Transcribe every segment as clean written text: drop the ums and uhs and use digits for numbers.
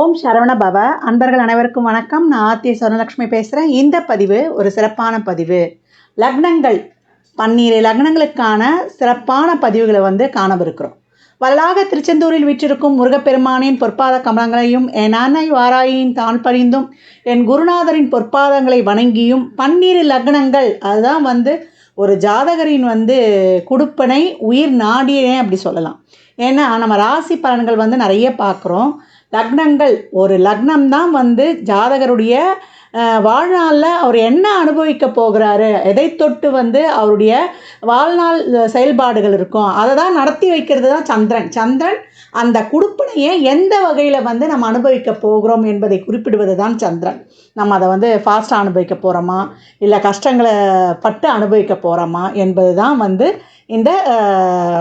ஓம் சரவண பவ. அன்பர்கள் அனைவருக்கும் வணக்கம். நான் ஆர்த்தி சொர்ணலக்ஷ்மி பேசுகிறேன். இந்த பதிவு ஒரு சிறப்பான பதிவு. லக்னங்கள் 12 லக்னங்களுக்கான சிறப்பான பதிவுகளை காணவிருக்கிறோம். வரலாக திருச்செந்தூரில் வீற்றிருக்கும் முருகப்பெருமானின் பொற்பாத கமலங்களையும் என் அன்னை வாராயின் தான் பணிந்தும் என் குருநாதரின் பொற்பாதங்களை வணங்கியும் 12 லக்னங்கள் அதுதான் ஒரு ஜாதகரின் குடுப்பனை உயிர் நாடியே அப்படி சொல்லலாம். ஏன்னா நம்ம ராசி பலன்கள் நிறைய பார்க்குறோம். லக்னங்கள் ஒரு லக்னம் தான் ஜாதகருடைய வாழ்நாளில் அவர் என்ன அனுபவிக்க போகிறாரு, எதை தொட்டு அவருடைய வாழ்நாள் செயல்பாடுகள் இருக்கும், அதை தான் நடத்தி வைக்கிறது தான் சந்திரன். சந்திரன் அந்த குடுப்பனையை எந்த வகையில் நம்ம அனுபவிக்க போகிறோம் என்பதை குறிப்பிடுவது தான் சந்திரன். நம்ம அதை ஃபாஸ்ட்டாக அனுபவிக்க போகிறோமா, இல்லை கஷ்டங்களை பட்டு அனுபவிக்க போகிறோமா என்பது தான் இந்த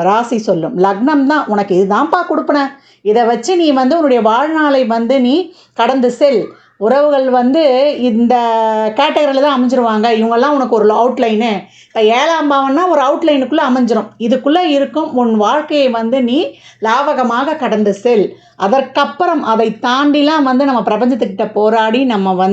ராசி சொல்லும். லக்னம் தான் உனக்கு இதுதான்ப்பா கொடுப்பன, இதை வச்சு நீ உன்னுடைய வாழ்நாளை நீ கடந்து செல். உறவுகள் இந்த கேட்டகரியில் தான் அமைஞ்சிருவாங்க. இவங்கெல்லாம் உனக்கு ஒரு அவுட்லைனு. இப்போ 7ஆம் பாவம்னா ஒரு அவுட்லைனுக்குள்ளே அமைஞ்சிரும். இதுக்குள்ளே இருக்கும் உன் வாழ்க்கையை நீ லாவகமாக கடந்து செல். அதற்கப்புறம் அதை தாண்டிலாம் நம்ம பிரபஞ்சத்துக்கிட்ட போராடி நம்ம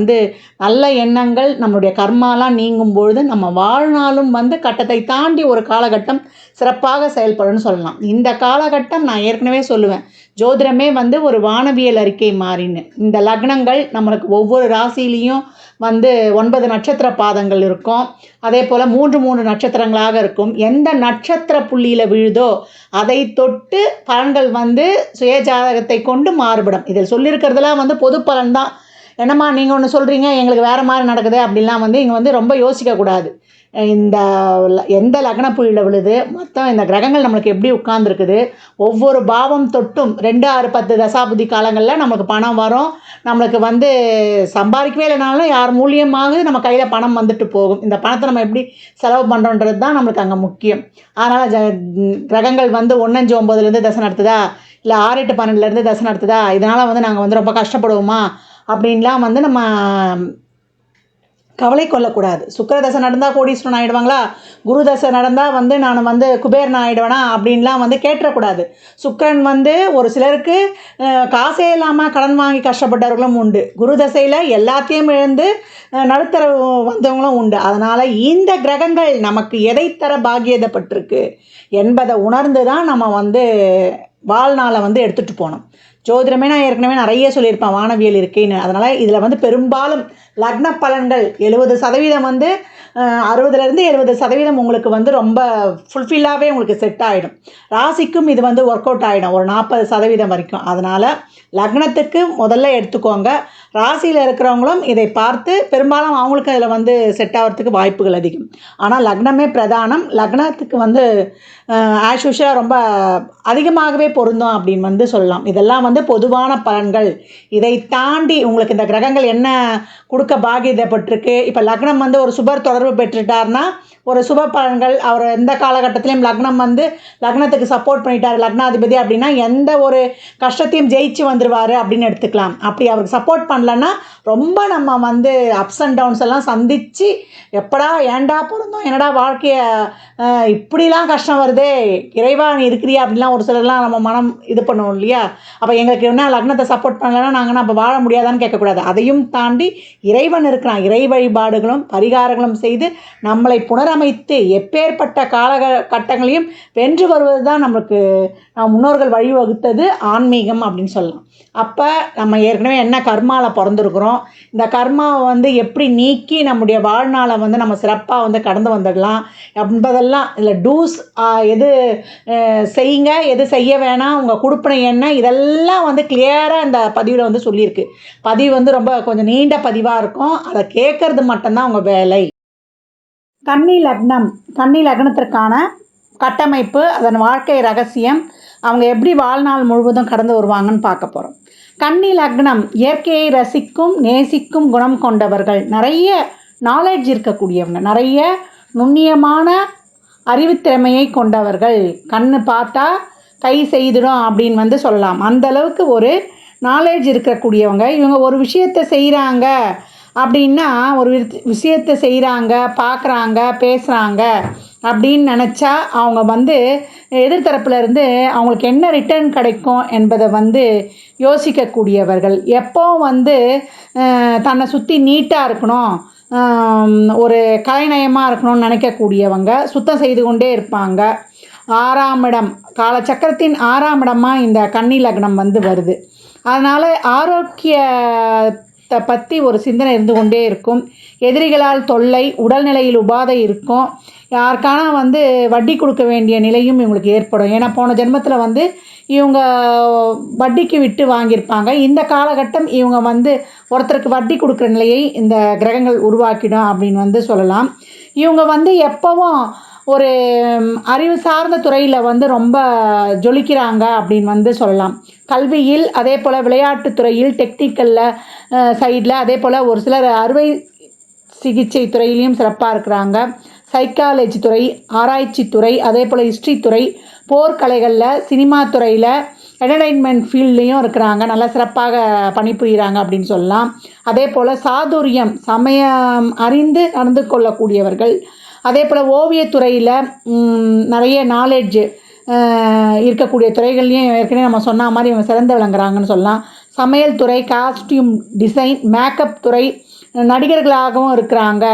நல்ல எண்ணங்கள் நம்மளுடைய கர்மாலாம் நீங்கும் பொழுது நம்ம வாழ்நாளும் கட்டத்தை தாண்டி ஒரு காலகட்டம் சிறப்பாக செயல்படும்னு சொல்லலாம். இந்த காலகட்டம் நான் ஏற்கனவே சொல்லுவேன், ஜோதிடமே ஒரு வானவியல் அறிக்கை மாறின்னு. இந்த லக்னங்கள் நம்மளுக்கு ஒவ்வொரு ராசிலையும் 9 நட்சத்திர பாதங்கள் இருக்கும். அதே போல் 3 நட்சத்திரங்களாக இருக்கும். எந்த நட்சத்திர புள்ளியில் விழுதோ அதை தொட்டு பலன்கள் சுய ஜாதகத்தை கொண்டு மாறுபடும். இதில் சொல்லியிருக்கிறதுலாம் பொது பலன் தான். என்னம்மா நீங்கள் ஒன்று சொல்கிறீங்க, எங்களுக்கு வேறு மாதிரி நடக்குது அப்படின்லாம் இங்கே ரொம்ப யோசிக்கக்கூடாது. இந்த எந்த லக்ன புள்ளியில் விழுது, மொத்தம் இந்த கிரகங்கள் நம்மளுக்கு எப்படி உட்கார்ந்துருக்குது, ஒவ்வொரு பாவம் தொட்டும் 2, 6, 10 தசாபுதி காலங்களில் நம்மளுக்கு பணம் வரும். நம்மளுக்கு சம்பாதிக்கவே இல்லைனாலும் யார் மூலியமாக நம்ம கையில் பணம் வந்துட்டு போகும். இந்த பணத்தை நம்ம எப்படி செலவு பண்ணுறோன்றது தான் நம்மளுக்கு அங்கே முக்கியம். அதனால் கிரகங்கள் 1, 5, 9லேருந்து தசை நடத்துதா, இல்லை 6, 8, 12லேருந்து தசை நடத்துதா, இதனால் நாங்கள் ரொம்ப கஷ்டப்படுவோமா அப்படின்லாம் நம்ம கவலை கொள்ளக்கூடாது. சுக்கிர தசை நடந்தால் கோடீஸ்வரன் ஆகிடுவாங்களா, குரு தசை நடந்தால் நான் குபேரன் ஆகிடுவேனா அப்படின்லாம் கேட்டுறக்கூடாது. சுக்கிரன் ஒரு சிலருக்கு காசே இல்லாமல் கடன் வாங்கி கஷ்டப்பட்டவர்களும் உண்டு. குரு தசையில் எல்லாத்தையும் இழந்து நடுத்தர வந்தவங்களும் உண்டு. அதனால் இந்த கிரகங்கள் நமக்கு எதை தர பாக்கியதப்பட்டிருக்கு என்பதை உணர்ந்து தான் நம்ம வாழ்நாளை எடுத்துகிட்டு போனோம். ஜோதிடமே நான் ஏற்கனவே நிறைய சொல்லியிருப்பேன், வானவியல் இருக்கேன்னு. அதனால் இதில் பெரும்பாலும் லக்ன பலன்கள் 70% 60லேருந்து 70% உங்களுக்கு ரொம்ப ஃபுல்ஃபில்லாகவே உங்களுக்கு செட் ஆகிடும். ராசிக்கும் இது ஒர்க் அவுட் ஆகிடும் ஒரு 40% வரைக்கும். அதனால் லக்னத்துக்கு முதல்ல எடுத்துக்கோங்க. ராசியில் இருக்கிறவங்களும் இதை பார்த்து பெரும்பாலும் அவங்களுக்கு அதில் செட் ஆகிறதுக்கு வாய்ப்புகள் அதிகம். ஆனால் லக்னமே பிரதானம். லக்னத்துக்கு ஆஸ் யூஷுவலாக ரொம்ப அதிகமாகவே பொருந்தும் அப்படின்னு சொல்லலாம். இதெல்லாம் பொதுவான பலன்கள். இதை தாண்டி உங்களுக்கு இந்த கிரகங்கள் என்ன கொடுக்க பாக்கியப்பட்டிருக்கு. இப்போ லக்னம் ஒரு சுபர் தொடர்பு பெற்றுட்டார்னா ஒரு சுப பலன்கள். அவர் எந்த காலகட்டத்திலையும் லக்னம் லக்னத்துக்கு சப்போர்ட் பண்ணிட்டார் லக்னாதிபதி அப்படின்னா எந்த ஒரு கஷ்டத்தையும் ஜெயிச்சு வந்துடுவார் அப்படின்னு எடுத்துக்கலாம். அப்படி அவருக்கு சப்போர்ட் பண்ணலன்னா ரொம்ப நம்ம அப்ஸ் அண்ட் டவுன்ஸ் எல்லாம் சந்தித்து எப்படா ஏண்டா பிறந்தோம், என்னடா வாழ்க்கையை இப்படிலாம் கஷ்டம் வருதே, இறைவா நீ இருக்கிறியா அப்படின்லாம் ஒரு சிலர்லாம் நம்ம மனம் இது பண்ணுவோம் இல்லையா. அப்போ எங்களுக்கு என்ன லக்னத்தை சப்போர்ட் பண்ணலைன்னா நாங்கள் அப்போ வாழ முடியாதான்னு கேட்கக்கூடாது. அதையும் தாண்டி இறைவன் இருக்கிறான். இறை வழிபாடுகளும் பரிகாரங்களும் செய்து நம்மளை புனரமைத்து எப்பேற்பட்ட காலகட்டங்களையும் வென்று வருவது தான் நம்மளுக்கு முன்னோர்கள் வழிவகுத்தது ஆன்மீகம் அப்படின்னு சொல்லலாம். அப்போ நம்ம ஏற்கனவே என்ன கர்மாவில் பிறந்திருக்கிறோம், இந்த கர்மாவை எப்படி நீக்கி நம்முடைய வாழ்நாளை நம்ம சிறப்பாக கடந்து வந்துடலாம் என்பதெல்லாம் இதில் டூஸ், எது செய்யுங்க எது செய்ய வேணாம், உங்கள் குடுப்பனை என்ன, இதெல்லாம் கிளியராக இந்த பதிவில் சொல்லியிருக்கு. பதிவு ரொம்ப கொஞ்சம் நீண்ட பதிவாக இருக்கும். அதை கேட்கறது மட்டும்தான் உங்கள் வேலை. கன்னி லக்னம், கன்னி லக்னத்திற்கான கட்டமைப்பு, அதன் வாழ்க்கை ரகசியம், அவங்க எப்படி வாழ்நாள் முழுவதும் கடந்து வருவாங்கன்னு பார்க்க போகிறோம். கன்னி லக்னம் இயற்கையை ரசிக்கும் நேசிக்கும் குணம் கொண்டவர்கள், நிறைய நாலேஜ் இருக்கக்கூடியவங்க, நிறைய நுண்ணியமான அறிவுத்திறமையை கொண்டவர்கள். கண்ணு பார்த்தா கை செய்திடும் அப்படின்னு சொல்லலாம். அந்தளவுக்கு ஒரு நாலேஜ் இருக்கக்கூடியவங்க. இவங்க ஒரு விஷயத்தை செய்கிறாங்க அப்படின்னா, ஒரு விஷயத்தை செய்கிறாங்க, பார்க்குறாங்க, பேசுகிறாங்க அப்படின்னு நினச்சா அவங்க வந்து எதிர்த்தரப்புலேருந்து அவங்களுக்கு என்ன ரிட்டர்ன் கிடைக்கும் என்பதை வந்து யோசிக்கக்கூடியவர்கள். எப்போ வந்து தன்னை சுற்றி நீட்டாக இருக்கணும், ஒரு கலைநயமாக இருக்கணும்னு நினைக்கக்கூடியவங்க சுத்தம் செய்து கொண்டே இருப்பாங்க. 6ஆம் இடம், காலச்சக்கரத்தின் 6ஆம் இடமாக இந்த கன்னி லக்னம் வந்து வருது. அதனால் ஆரோக்கியத்தை பற்றி ஒரு சிந்தனை இருந்து கொண்டே இருக்கும். எதிரிகளால் தொல்லை, உடல்நிலையில் உபாதை இருக்கும். யாருக்கான வந்து வட்டி கொடுக்க வேண்டிய நிலையும் இவங்களுக்கு ஏற்படும். ஏன்னா போன ஜென்மத்தில் வந்து இவங்க வட்டிக்கு விட்டு வாங்கியிருப்பாங்க. இந்த காலகட்டம் இவங்க வந்து ஒருத்தருக்கு வட்டி கொடுக்குற நிலையை இந்த கிரகங்கள் உருவாக்கிடும் அப்படின்னு வந்து சொல்லலாம். இவங்க வந்து எப்போவும் ஒரு அறிவு சார்ந்த துறையில் வந்து ரொம்ப ஜொலிக்கிறாங்க அப்படின்னு வந்து சொல்லலாம். கல்வியில், அதே போல் விளையாட்டுத்துறையில், டெக்னிக்கலில் சைடில், அதே போல் ஒரு சிலர் அறுவை சிகிச்சை துறையிலையும் சிறப்பாக இருக்கிறாங்க. சைக்காலஜி துறை, ஆராய்ச்சி துறை, அதே போல் ஹிஸ்ட்ரி துறை, போர்க்கலைகளில், சினிமா துறையில், என்டர்டெயின்மெண்ட் ஃபீல்ட்லேயும் இருக்கிறாங்க. நல்லா சிறப்பாக பணிபுரிகிறாங்க அப்படின்னு சொல்லலாம். அதே போல் சாதுரியம், சமயம் அறிந்து நடந்து கொள்ளக்கூடியவர்கள். அதே போல் ஓவியத்துறையில் நிறைய நாலேட்ஜு இருக்கக்கூடிய துறைகள்லையும் ஏற்கனவே நம்ம சொன்ன மாதிரி இவங்க சிறந்து விளங்குறாங்கன்னு சொல்லலாம். சமையல் துறை, காஸ்டியூம் டிசைன், மேக்கப் துறை, நடிகர்களாகவும் இருக்கிறாங்க.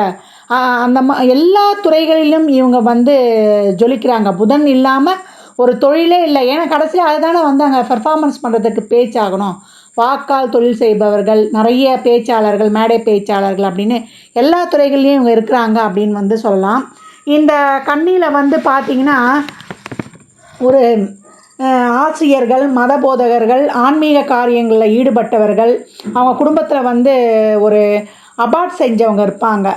அந்த எல்லா துறைகளிலும் இவங்க வந்து ஜொலிக்கிறாங்க. புதன் இல்லாமல் ஒரு தொழிலே இல்லை. ஏன்னா கடைசியில் அதுதானே வந்து அங்கே பெர்ஃபார்மன்ஸ் பண்ணுறதுக்கு பேச்சாகணும். வாக்கால் தொழில் செய்பவர்கள், நிறைய பேச்சாளர்கள், மேடை பேச்சாளர்கள் அப்படின்னு எல்லா துறைகள்லேயும் இவங்க இருக்கிறாங்க அப்படின்னு வந்து சொல்லலாம். இந்த கன்னியில் வந்து பார்த்திங்கன்னா ஒரு ஆசிரியர்கள், மத போதகர்கள், ஆன்மீக காரியங்களில் ஈடுபட்டவர்கள், அவங்க குடும்பத்தில் வந்து ஒரு அபார்ட் செஞ்சவங்க இருப்பாங்க,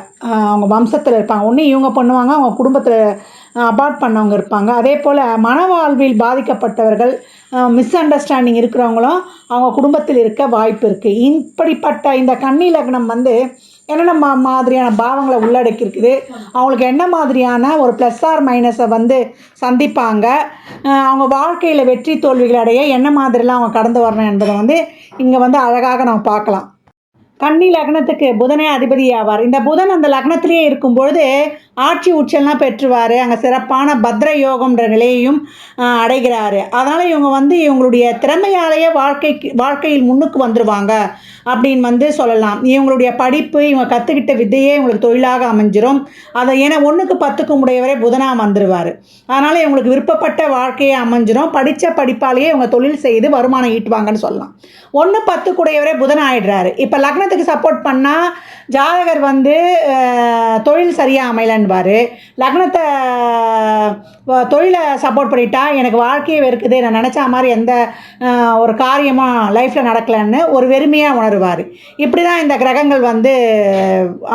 அவங்க வம்சத்தில் இருப்பாங்க. ஒன்று இவங்க பண்ணுவாங்க, அவங்க குடும்பத்தில் அபார்ட் பண்ணவங்க இருப்பாங்க. அதே போல் மனவாழ்வில் பாதிக்கப்பட்டவர்கள், மிஸ் அண்டர்ஸ்டாண்டிங் இருக்கிறவங்களும் அவங்க குடும்பத்தில் இருக்க வாய்ப்பு இருக்குது. இப்படிப்பட்ட இந்த கன்னி லக்னம் வந்து என்னென்ன மாதிரியான பாவங்களை உள்ளடக்கி இருக்குது, அவங்களுக்கு என்ன மாதிரியான ஒரு ப்ளஸ் ஆர் மைனஸை வந்து சந்திப்பாங்க, அவங்க வாழ்க்கையில் வெற்றி தோல்விகள் அடைய என்ன மாதிரிலாம் அவங்க கடந்து வரணும் என்பதை வந்து இங்கே வந்து அழகாக நம்ம பார்க்கலாம். கன்னி லக்னத்துக்கு புதனே அதிபதி ஆவார். இந்த புதன் அந்த லக்னத்திலேயே இருக்கும்பொழுது ஆட்சி உச்சல்லாம் பெற்றுவார். அங்கே சிறப்பான பத்ர யோகம்ன்ற நிலையையும் அடைகிறாரு. அதனால் இவங்க வந்து இவங்களுடைய திறமையாலேயே வாழ்க்கையில் முன்னுக்கு வந்துடுவாங்க அப்படின்னு வந்து சொல்லலாம். இவங்களுடைய படிப்பு, இவங்க கற்றுக்கிட்ட வித்தையே இவங்களுக்கு தொழிலாக அமைஞ்சிரும். அதை ஏன்னா 1க்கு 10க்கு உடையவரே புதனாக வந்துடுவார். அதனால் இவங்களுக்கு விருப்பப்பட்ட வாழ்க்கையே அமைஞ்சிரும். படித்த படிப்பாலேயே இவங்க தொழில் செய்து வருமானம் ஈட்டுவாங்கன்னு சொல்லலாம். 1 10க்கு உடையவரே புதன் ஆகிடுறாரு. இப்போ லக்னத்துக்கு சப்போர்ட் பண்ணால் ஜாதகர் வந்து தொழில் சரியாக அமையலன்பார். லக்னத்தை தொழிலை சப்போர்ட் பண்ணிட்டா எனக்கு வாழ்க்கையே வெறுக்குது, நான் நினச்ச மாதிரி எந்த ஒரு காரியமாக லைஃப்பில் நடக்கலைன்னு ஒரு வெறுமையாக உணருவார். இப்படி தான் இந்த கிரகங்கள் வந்து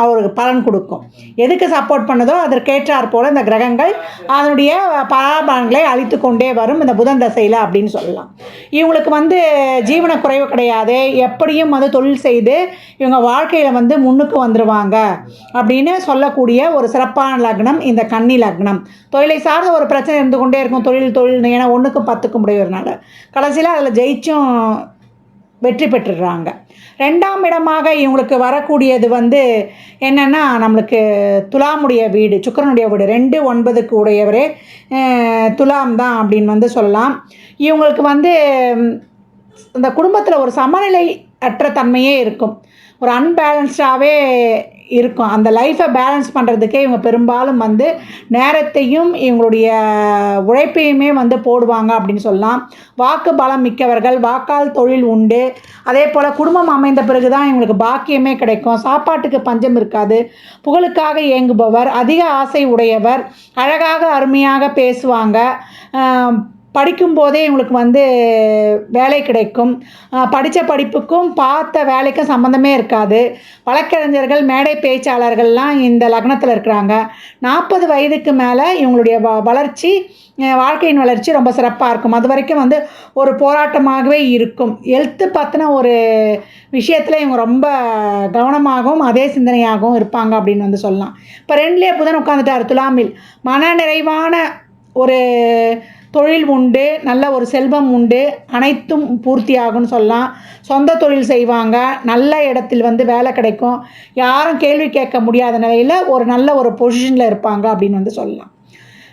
அவருக்கு பலன் கொடுக்கும். எதுக்கு சப்போர்ட் பண்ணதோ அதற்கேற்றாற் போல் இந்த கிரகங்கள் அதனுடைய பலாபலன்களை அளித்து கொண்டே வரும் இந்த புதன் தசையில் அப்படின்னு சொல்லலாம். இவங்களுக்கு வந்து ஜீவன குறைவு கிடையாது. எப்படியும் வந்து தொழில் செய்து இவங்க வாழ்க்கையில் வந்து முன்னுக்கு வந்துடுவாங்க அப்படின்னு சொல்லக்கூடிய ஒரு சிறப்பான லக்னம் இந்த கன்னி லக்னம். தொழிலை சார்ந்த ஒரு பிரச்சனை இருந்து கொண்டே இருக்கும். தொழில் ஏன்னா 1க்கு 10க்கு முடியறதுனால கடைசியில் அதில் ஜெயிச்சும் வெற்றி பெற்றுடுறாங்க. 2ஆம் இடமாக இவங்களுக்கு வரக்கூடியது வந்து என்னென்னா நம்மளுக்கு துலாமுடைய வீடு, சுக்கிரனுடைய வீடு. 2 9க்கு உடையவரே துலாம் தான் அப்படின்னு வந்து சொல்லலாம். இவங்களுக்கு வந்து இந்த குடும்பத்தில் ஒரு சமநிலை அற்ற தன்மையே இருக்கும். ஒரு அன்பேலன்ஸ்டாகவே இருக்கும். அந்த லைஃப்பை பேலன்ஸ் பண்ணுறதுக்கே இவங்க பெரும்பாலும் வந்து நேரத்தையும் இவங்களுடைய உழைப்பையுமே வந்து போடுவாங்க அப்படின்னு சொல்லலாம். வாக்கு பலம் மிக்கவர்கள், வாக்கால் தொழில் உண்டு. அதே போல் குடும்பம் அமைந்த பிறகு தான் இவங்களுக்கு பாக்கியமே கிடைக்கும். சாப்பாட்டுக்கு பஞ்சம் இருக்காது. புகழுக்காக இயங்குபவர், அதிக ஆசை உடையவர், அழகாக அருமையாக பேசுவாங்க. படிக்கும்போதே இவங்களுக்கு வந்து வேலை கிடைக்கும். படித்த படிப்புக்கும் பார்த்த வேலைக்கும் சம்மந்தமே இருக்காது. வழக்கறிஞர்கள், மேடை பேச்சாளர்கள்லாம் இந்த லக்னத்தில் இருக்கிறாங்க. 40 வயதுக்கு மேலே இவங்களுடைய வளர்ச்சி, வாழ்க்கையின் வளர்ச்சி ரொம்ப சிறப்பாக இருக்கும். அது வரைக்கும் வந்து ஒரு போராட்டமாகவே இருக்கும். ஹெல்த்து பற்றின ஒரு விஷயத்தில் இவங்க ரொம்ப கவனமாகவும் அதே சிந்தனையாகவும் இருப்பாங்க அப்படின்னு வந்து சொல்லலாம். இப்போ 2லேயே புதன் உட்காந்துட்டார் துலாமில். மன நிறைவான ஒரு தொழில் உண்டு, நல்ல ஒரு செல்வம் உண்டு, அனைத்தும் பூர்த்தியாகும்னு சொல்லலாம். சொந்த தொழில் செய்வாங்க, நல்ல இடத்தில் வந்து வேலை கிடைக்கும், யாரும் கேள்வி கேட்க முடியாத நிலையில் ஒரு நல்ல ஒரு பொசிஷனில் இருப்பாங்க அப்படின்னு வந்து சொல்லலாம்.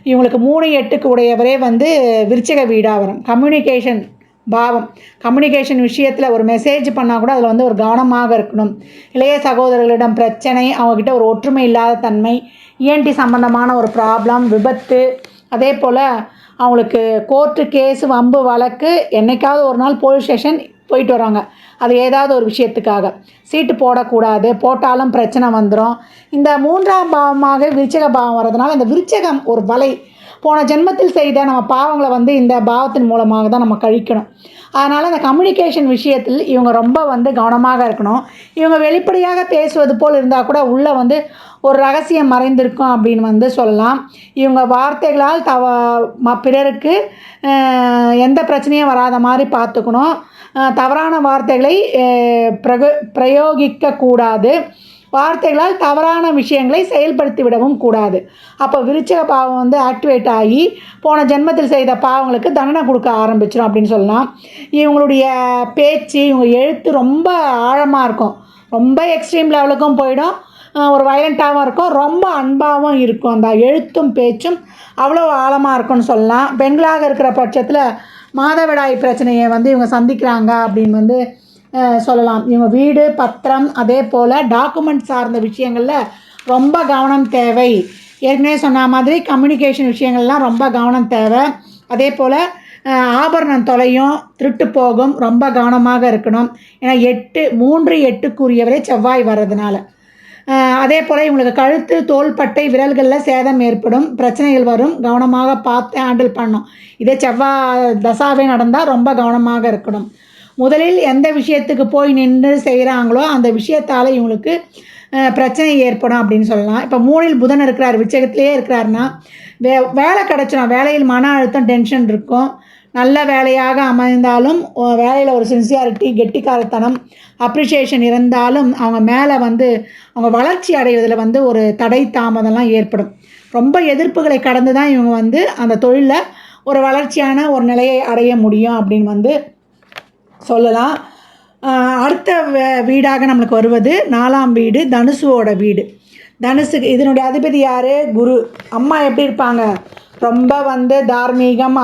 இவங்களுக்கு 3-8க்கு உடையவரே வந்து விருச்சிக வீடாக வரும். கம்யூனிகேஷன் பாவம், கம்யூனிகேஷன் விஷயத்தில் ஒரு மெசேஜ் பண்ணால் கூட அதில் வந்து ஒரு கவனமாக இருக்கணும். இளைய சகோதரர்களிடம் பிரச்சனை, அவங்கக்கிட்ட ஒரு ஒற்றுமை இல்லாத தன்மை, இஎன்டி சம்பந்தமான ஒரு ப்ராப்ளம், விபத்து, அதே போல் அவங்களுக்கு கோர்ட்டு கேஸு வம்பு வழக்கு, என்றைக்காவது ஒரு நாள் போலீஸ் ஸ்டேஷன் போயிட்டு வராங்க, அது ஏதாவது ஒரு விஷயத்துக்காக. சீட்டு போடக்கூடாது, போட்டாலும் பிரச்சனை வந்துடும். இந்த 3ஆம் பாவமாக விருச்சிக பாவம் வர்றதுனால இந்த விருச்சிகம் ஒரு வலை. போன ஜென்மத்தில் செய்த நம்ம பாவங்களை வந்து இந்த பாவத்தின் மூலமாக தான் நம்ம கழிக்கணும். அதனால் இந்த கம்யூனிகேஷன் விஷயத்தில் இவங்க ரொம்ப வந்து கவனமாக இருக்கணும். இவங்க வெளிப்படையாக பேசுவது போல் இருந்தால் கூட உள்ளே வந்து ஒரு ரகசியம் மறைந்திருக்கும் அப்படின்னு வந்து சொல்லலாம். இவங்க வார்த்தைகளால் பிறருக்கு எந்த பிரச்சனையும் வராத மாதிரி பார்த்துக்கணும். தவறான வார்த்தைகளை பிரயோகிக்கக்கூடாது. வார்த்தைகளால் தவறான விஷயங்களை செயல்படுத்தி விடவும் கூடாது. அப்போ விருச்சிக பாவம் வந்து ஆக்டிவேட் ஆகி போன ஜென்மத்தில் செய்த பாவங்களுக்கு தண்டனை கொடுக்க ஆரம்பிச்சிடும் அப்படின்னு சொல்லலாம். இவங்களுடைய பேச்சு, இவங்க எழுத்து ரொம்ப ஆழமாக இருக்கும். ரொம்ப எக்ஸ்ட்ரீம் லெவலுக்கும் போயிடும். ஒரு வயலண்ட்டாகவும் இருக்கும், ரொம்ப அன்பாகவும் இருக்கும். அந்த எழுத்தும் பேச்சும் அவ்வளோ ஆழமாக இருக்கும்னு சொல்லலாம். பெண்களாக இருக்கிற பட்சத்தில் மாதவிடாய் பிரச்சனையை வந்து இவங்க சந்திக்கிறாங்க அப்படின்னு வந்து சொல்லலாம். இவங்க வீடு, பத்திரம், அதே போல் டாக்குமெண்ட் சார்ந்த விஷயங்களில் ரொம்ப கவனம் தேவை. ஏற்கனவே சொன்ன மாதிரி கம்யூனிகேஷன் விஷயங்கள்லாம் ரொம்ப கவனம் தேவை. அதே போல் ஆபரணம் தொலையும், திருட்டு போகும், ரொம்ப கவனமாக இருக்கணும். ஏன்னா 3-8க்குரியவரே செவ்வாய் வர்றதுனால. அதே போல் இவங்களுக்கு கழுத்து, தோள்பட்டை, விரல்களில் சேதம் ஏற்படும், பிரச்சனைகள் வரும், கவனமாக பார்த்து ஹேண்டில் பண்ணணும். இதே செவ்வாய் தசாவே நடந்தால் ரொம்ப கவனமாக இருக்கணும். முதலில் எந்த விஷயத்துக்கு போய் நின்று செய்கிறாங்களோ அந்த விஷயத்தால் இவங்களுக்கு பிரச்சனை ஏற்படும் அப்படின்னு சொல்லலாம். இப்போ 3ல் புதன் இருக்கிறார், விருச்சிகத்திலே இருக்கிறாருன்னா வேலை கிடச்சிடும். வேலையில் மன அழுத்தம், டென்ஷன் இருக்கும். நல்ல வேலையாக அமைந்தாலும் வேலையில் ஒரு சின்சியாரிட்டி, கெட்டிக்காரத்தனம், அப்ரிஷியேஷன் இருந்தாலும் அவங்க மேலே வந்து அவங்க வளர்ச்சி அடைவதில் வந்து ஒரு தடை தாமதம்லாம் ஏற்படும். ரொம்ப எதிர்ப்புகளை கடந்து தான் இவங்க வந்து அந்த தொழிலில் ஒரு வளர்ச்சியான ஒரு நிலையை அடைய முடியும் அப்படின்னு வந்து சொல்லலாம். அடுத்த வீடாக நம்மளுக்கு வருவது 4ஆம் வீடு, தனுசுவோட வீடு. தனுசுக்கு இதனுடைய அதிபதி யார்? குரு. அம்மா எப்படி இருப்பாங்க? ரொம்ப வந்து தார்மீகம்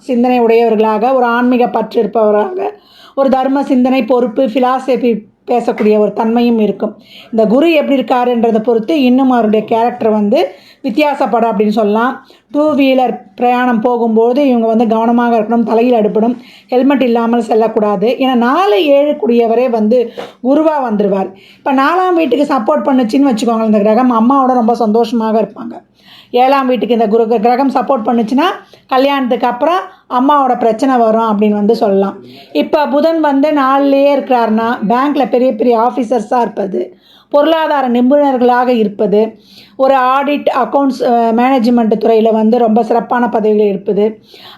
சிந்தனை உடையவர்களாக, ஒரு ஆன்மீக பற்று இருப்பவராக, ஒரு தர்ம சிந்தனை, பொறுப்பு, ஃபிலாசபி பேசக்கூடிய ஒரு தன்மையும் இருக்கும். இந்த குரு எப்படி இருக்காருன்றதை பொறுத்து இன்னும் அவருடைய கேரக்டர் வந்து வித்தியாசப்படும் அப்படின்னு சொல்லலாம். 2 வீலர் பிரயாணம் போகும்போது இவங்க வந்து கவனமாக இருக்கணும், தலையில் அடுப்படும், ஹெல்மெட் இல்லாமல் செல்லக்கூடாது. ஏன்னா 4-7 வந்து குருவாக வந்துடுவார். இப்போ 4ஆம் வீட்டுக்கு சப்போர்ட் பண்ணுச்சின்னு வச்சுக்கோங்க, இந்த கிரகம் அம்மாவோட ரொம்ப சந்தோஷமாக இருப்பாங்க. 7ஆம் வீட்டுக்கு இந்த கிரகம் சப்போர்ட் பண்ணுச்சுன்னா கல்யாணத்துக்கு அப்புறம் அம்மாவோட பிரச்சனை வரும் அப்படின்னு வந்து சொல்லலாம். இப்போ புதன் வந்து 4லேயே இருக்கிறாருன்னா பேங்க்கில் பெரிய பெரிய ஆஃபீஸர்ஸாக இருப்பது, பொருளாதார நிபுணர்களாக இருப்பது, ஒரு ஆடிட், அக்கௌண்ட்ஸ் மேனேஜ்மெண்ட் துறையில் வந்து ரொம்ப சிறப்பான பதவிகள் இருப்பது,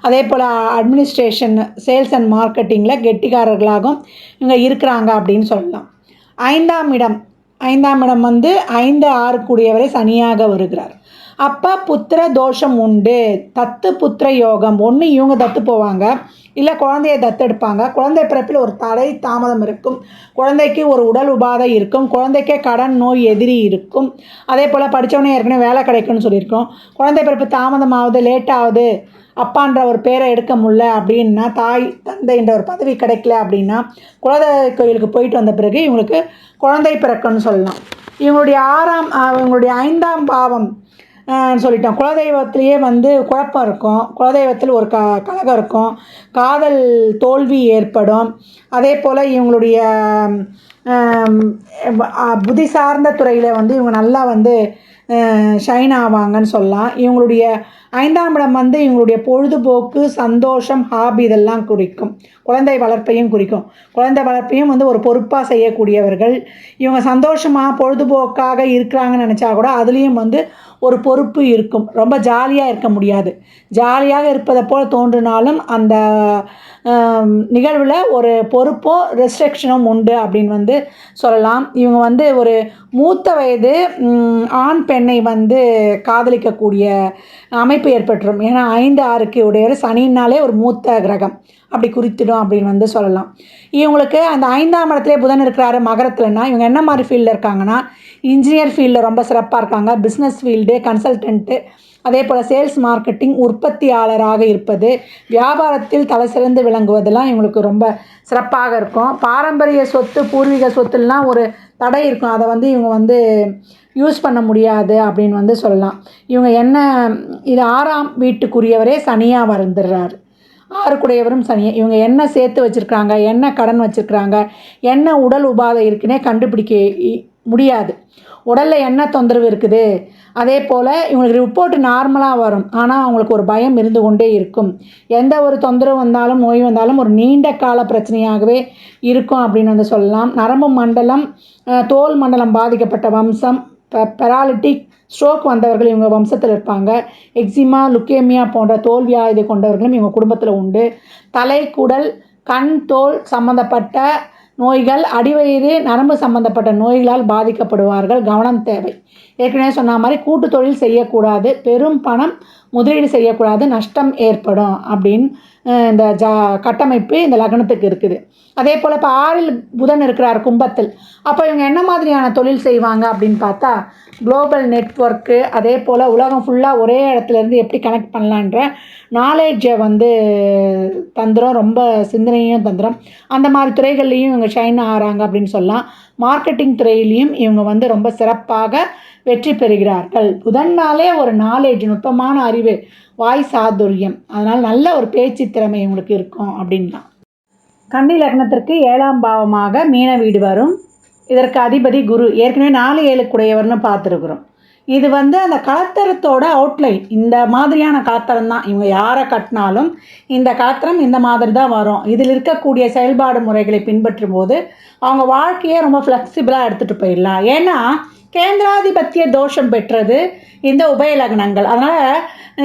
அதே போல் அட்மினிஸ்ட்ரேஷன், சேல்ஸ் அண்ட் மார்க்கெட்டிங்கில் கெட்டிக்காரர்களாகவும் இவங்க இருக்கிறாங்க அப்படின்னு சொல்லலாம். 5ஆம் இடம் வந்து 5-6 கூடியவரை சனியாக வருகிறார். அப்போ புத்திர தோஷம் உண்டு. தத்து புத்திர யோகம். ஒன்று இவங்க தத்து போவாங்க, இல்லை குழந்தைய தத்தெடுப்பாங்க. குழந்தை பிறப்பில் ஒரு தடை தாமதம் இருக்கும், குழந்தைக்கு ஒரு உடல் உபாதை இருக்கும், குழந்தைக்கே கடன் நோய் எதிரி இருக்கும். அதே போல் படித்தவனே ஏற்கனவே வேலை கிடைக்கும்னு சொல்லியிருக்கோம். குழந்தை பிறப்பு தாமதமாகுது, லேட்டாகுது, அப்பான்ற ஒரு பேரை எடுக்க முடியல அப்படின்னா, தாய் தந்தைன்ற ஒரு பதவி கிடைக்கல அப்படின்னா, குலதெய்வ கோயிலுக்கு போயிட்டு வந்த பிறகு இவங்களுக்கு குழந்தை பிறக்கும்னு சொல்லலாம். இவங்களுடைய 5ஆம் பாவம் சொல்லிட்டோம். குலதெய்வத்திலேயே வந்து குழப்பம் இருக்கும், குலதெய்வத்தில் ஒரு கலகம் இருக்கும், காதல் தோல்வி ஏற்படும். அதே போல் இவங்களுடைய புத்தி சார்ந்த துறையில் வந்து இவங்க நல்லா வந்து ஷைன் ஆவாங்கன்னு சொல்லலாம். இவங்களுடைய 5ஆம் இடம் வந்து இவங்களுடைய பொழுதுபோக்கு, சந்தோஷம், ஹாபி இதெல்லாம் குறிக்கும். குழந்தை வளர்ப்பையும் குறிக்கும். குழந்தை வளர்ப்பையும் வந்து ஒரு பொறுப்பாக செய்யக்கூடியவர்கள். இவங்க சந்தோஷமாக பொழுதுபோக்காக இருக்கிறாங்கன்னு நினச்சா கூட அதுலேயும் வந்து ஒரு பொறுப்பு இருக்கும். ரொம்ப ஜாலியாக இருக்க முடியாது. ஜாலியாக இருப்பதை போல் தோன்றினாலும் அந்த நிகழ்வில் ஒரு பொறுப்பும் ரெஸ்ட்ரிக்ஷனும் உண்டு அப்படின்னு வந்து சொல்லலாம். இவங்க வந்து ஒரு மூத்த வயது ஆண் பெண்ணை வந்து காதலிக்கக்கூடிய அமைப்பு கட்டமைப்பு ஏற்பட்டுரும். ஏன்னா 5, 6க்கு உடையவர் சனின்னாலே ஒரு மூத்த கிரகம் அப்படி குறித்திடும் அப்படின்னு வந்து சொல்லலாம். இவங்களுக்கு அந்த 5ஆம் இடத்துலேயே புதன் இருக்கிறாரு மகரத்துலன்னா, இவங்க என்ன மாதிரி ஃபீல்டில் இருக்காங்கன்னா, இன்ஜினியர் ஃபீல்டில் ரொம்ப சிறப்பாக இருக்காங்க. பிஸ்னஸ் ஃபீல்டு, கன்சல்டன்ட்டு, அதே போல் சேல்ஸ் மார்க்கெட்டிங், உற்பத்தியாளராக இருப்பது, வியாபாரத்தில் தலைசிறந்து விளங்குவதெல்லாம் இவங்களுக்கு ரொம்ப சிறப்பாக இருக்கும். பாரம்பரிய சொத்து, பூர்வீக சொத்துலாம் ஒரு தடை இருக்கும். அதை வந்து இவங்க வந்து யூஸ் பண்ண முடியாது அப்படின்னு வந்து சொல்லலாம். இவங்க என்ன இது 6ஆம் வீட்டுக்குரியவரே சனியாக வந்துடுறாரு. 6க்குடையவரும் சனியே. இவங்க என்ன சேர்த்து வச்சுருக்காங்க, என்ன கடன் வச்சுருக்குறாங்க, என்ன உடல் உபாதை இருக்குன்னே கண்டுபிடிக்க முடியாது. உடலில் என்ன தொந்தரவு இருக்குது, அதே போல் இவங்களுக்கு ரிப்போர்ட்டு நார்மலாக வரும். ஆனால் அவங்களுக்கு ஒரு பயம் இருந்து கொண்டே இருக்கும். எந்த ஒரு தொந்தரவு வந்தாலும், நோய் வந்தாலும் ஒரு நீண்ட கால பிரச்சனையாகவே இருக்கும் அப்படின்னு வந்து சொல்லலாம். நரம்பு மண்டலம், தோல் மண்டலம் பாதிக்கப்பட்ட வம்சம், பெராலிட்டிக், ஸ்ட்ரோக் வந்தவர்கள் இவங்க வம்சத்தில் இருப்பாங்க. எக்ஸிமா, லுக்கேமியா போன்ற தோல் வியாதி கொண்டவர்களும் இவங்க குடும்பத்தில் உண்டு. தலை, குடல், கண், தோல் சம்பந்தப்பட்ட நோய்கள், அடிவயிறு, நரம்பு சம்பந்தப்பட்ட நோய்களால் பாதிக்கப்படுவார்கள். கவனம் தேவை. ஏற்கனவே சொன்ன மாதிரி கூட்டு தொழில் செய்யக்கூடாது, பெரும் பணம் முதலீடு செய்யக்கூடாது, நஷ்டம் ஏற்படும் அப்படின்னு இந்த கட்டமைப்பு இந்த லக்னத்துக்கு இருக்குது. அதே போல் இப்போ 6ல் புதன் இருக்கிறார் கும்பத்தில். அப்போ இவங்க என்ன மாதிரியான தொழில் செய்வாங்க அப்படின்னு பார்த்தா, குளோபல் நெட்வொர்க்கு, அதே போல் உலகம் ஃபுல்லாக ஒரே இடத்துலேருந்து எப்படி கனெக்ட் பண்ணலான்ற நாலேஜை வந்து தந்துடும். ரொம்ப சிந்தனையும் தந்துடும். அந்த மாதிரி துறைகள்லேயும் இவங்க ஷைன் ஆகிறாங்க அப்படின்னு சொல்லலாம். மார்க்கெட்டிங் துறையிலையும் இவங்க வந்து ரொம்ப சிறப்பாக வெற்றி பெறுகிறார்கள். புதன்னாலே ஒரு நாலேஜ், நுட்பமான அறிவு, வாய் சாதுரியம், அதனால் நல்ல ஒரு பேச்சு திறமை இவங்களுக்கு இருக்கும் அப்படின்லாம். கன்னி லக்னத்திற்கு 7ஆம் பாவமாக மீன வீடு வரும். இதற்கு அதிபதி குரு. ஏற்கனவே 4, 7க்குடையவர்னு பார்த்துருக்குறோம். இது வந்து அந்த கலத்தரத்தோட அவுட்லைன். இந்த மாதிரியான கலத்தரம் தான். இவங்க யாரை கட்டினாலும் இந்த கலத்தரம் இந்த மாதிரி தான் வரும். இதில் இருக்கக்கூடிய செயல்பாடு முறைகளை பின்பற்றும் போது அவங்க வாழ்க்கையை ரொம்ப ஃப்ளெக்சிபிளாக எடுத்துகிட்டு போயிடலாம். ஏன்னா கேந்திராதிபத்திய தோஷம் பெற்றது இந்த உபய லக்னங்கள். அதனால்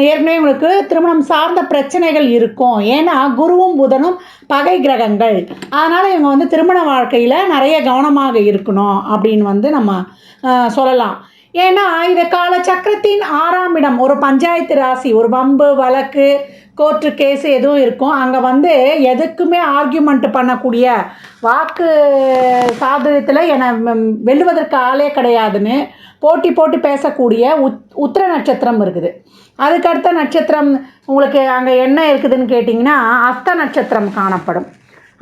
ஏற்கனவே உங்களுக்கு திருமணம் சார்ந்த பிரச்சனைகள் இருக்கும். ஏன்னா குருவும் புதனும் பகை கிரகங்கள். அதனால் இவங்க வந்து திருமண வாழ்க்கையில் நிறைய கவனமாக இருக்கணும் அப்படின்னு வந்து நம்ம சொல்லலாம். ஏன்னா இது காலச்சக்கரத்தின் 6ஆம் இடம். ஒரு பஞ்சாயத்து ராசி, ஒரு வம்பு வழக்கு, கோர்ட்டு கேஸு எதுவும் இருக்கும். அங்கே வந்து எதுக்குமே ஆர்கியூமெண்ட் பண்ணக்கூடிய வாக்கு சாதுரியத்தில் வெல்லுவதற்கு ஆளே கிடையாதுன்னு போட்டி பேசக்கூடிய உத்திர நட்சத்திரம் இருக்குது. அதுக்கடுத்த நட்சத்திரம் உங்களுக்கு அங்கே என்ன இருக்குதுன்னு கேட்டிங்கன்னா அஸ்த நட்சத்திரம் காணப்படும்.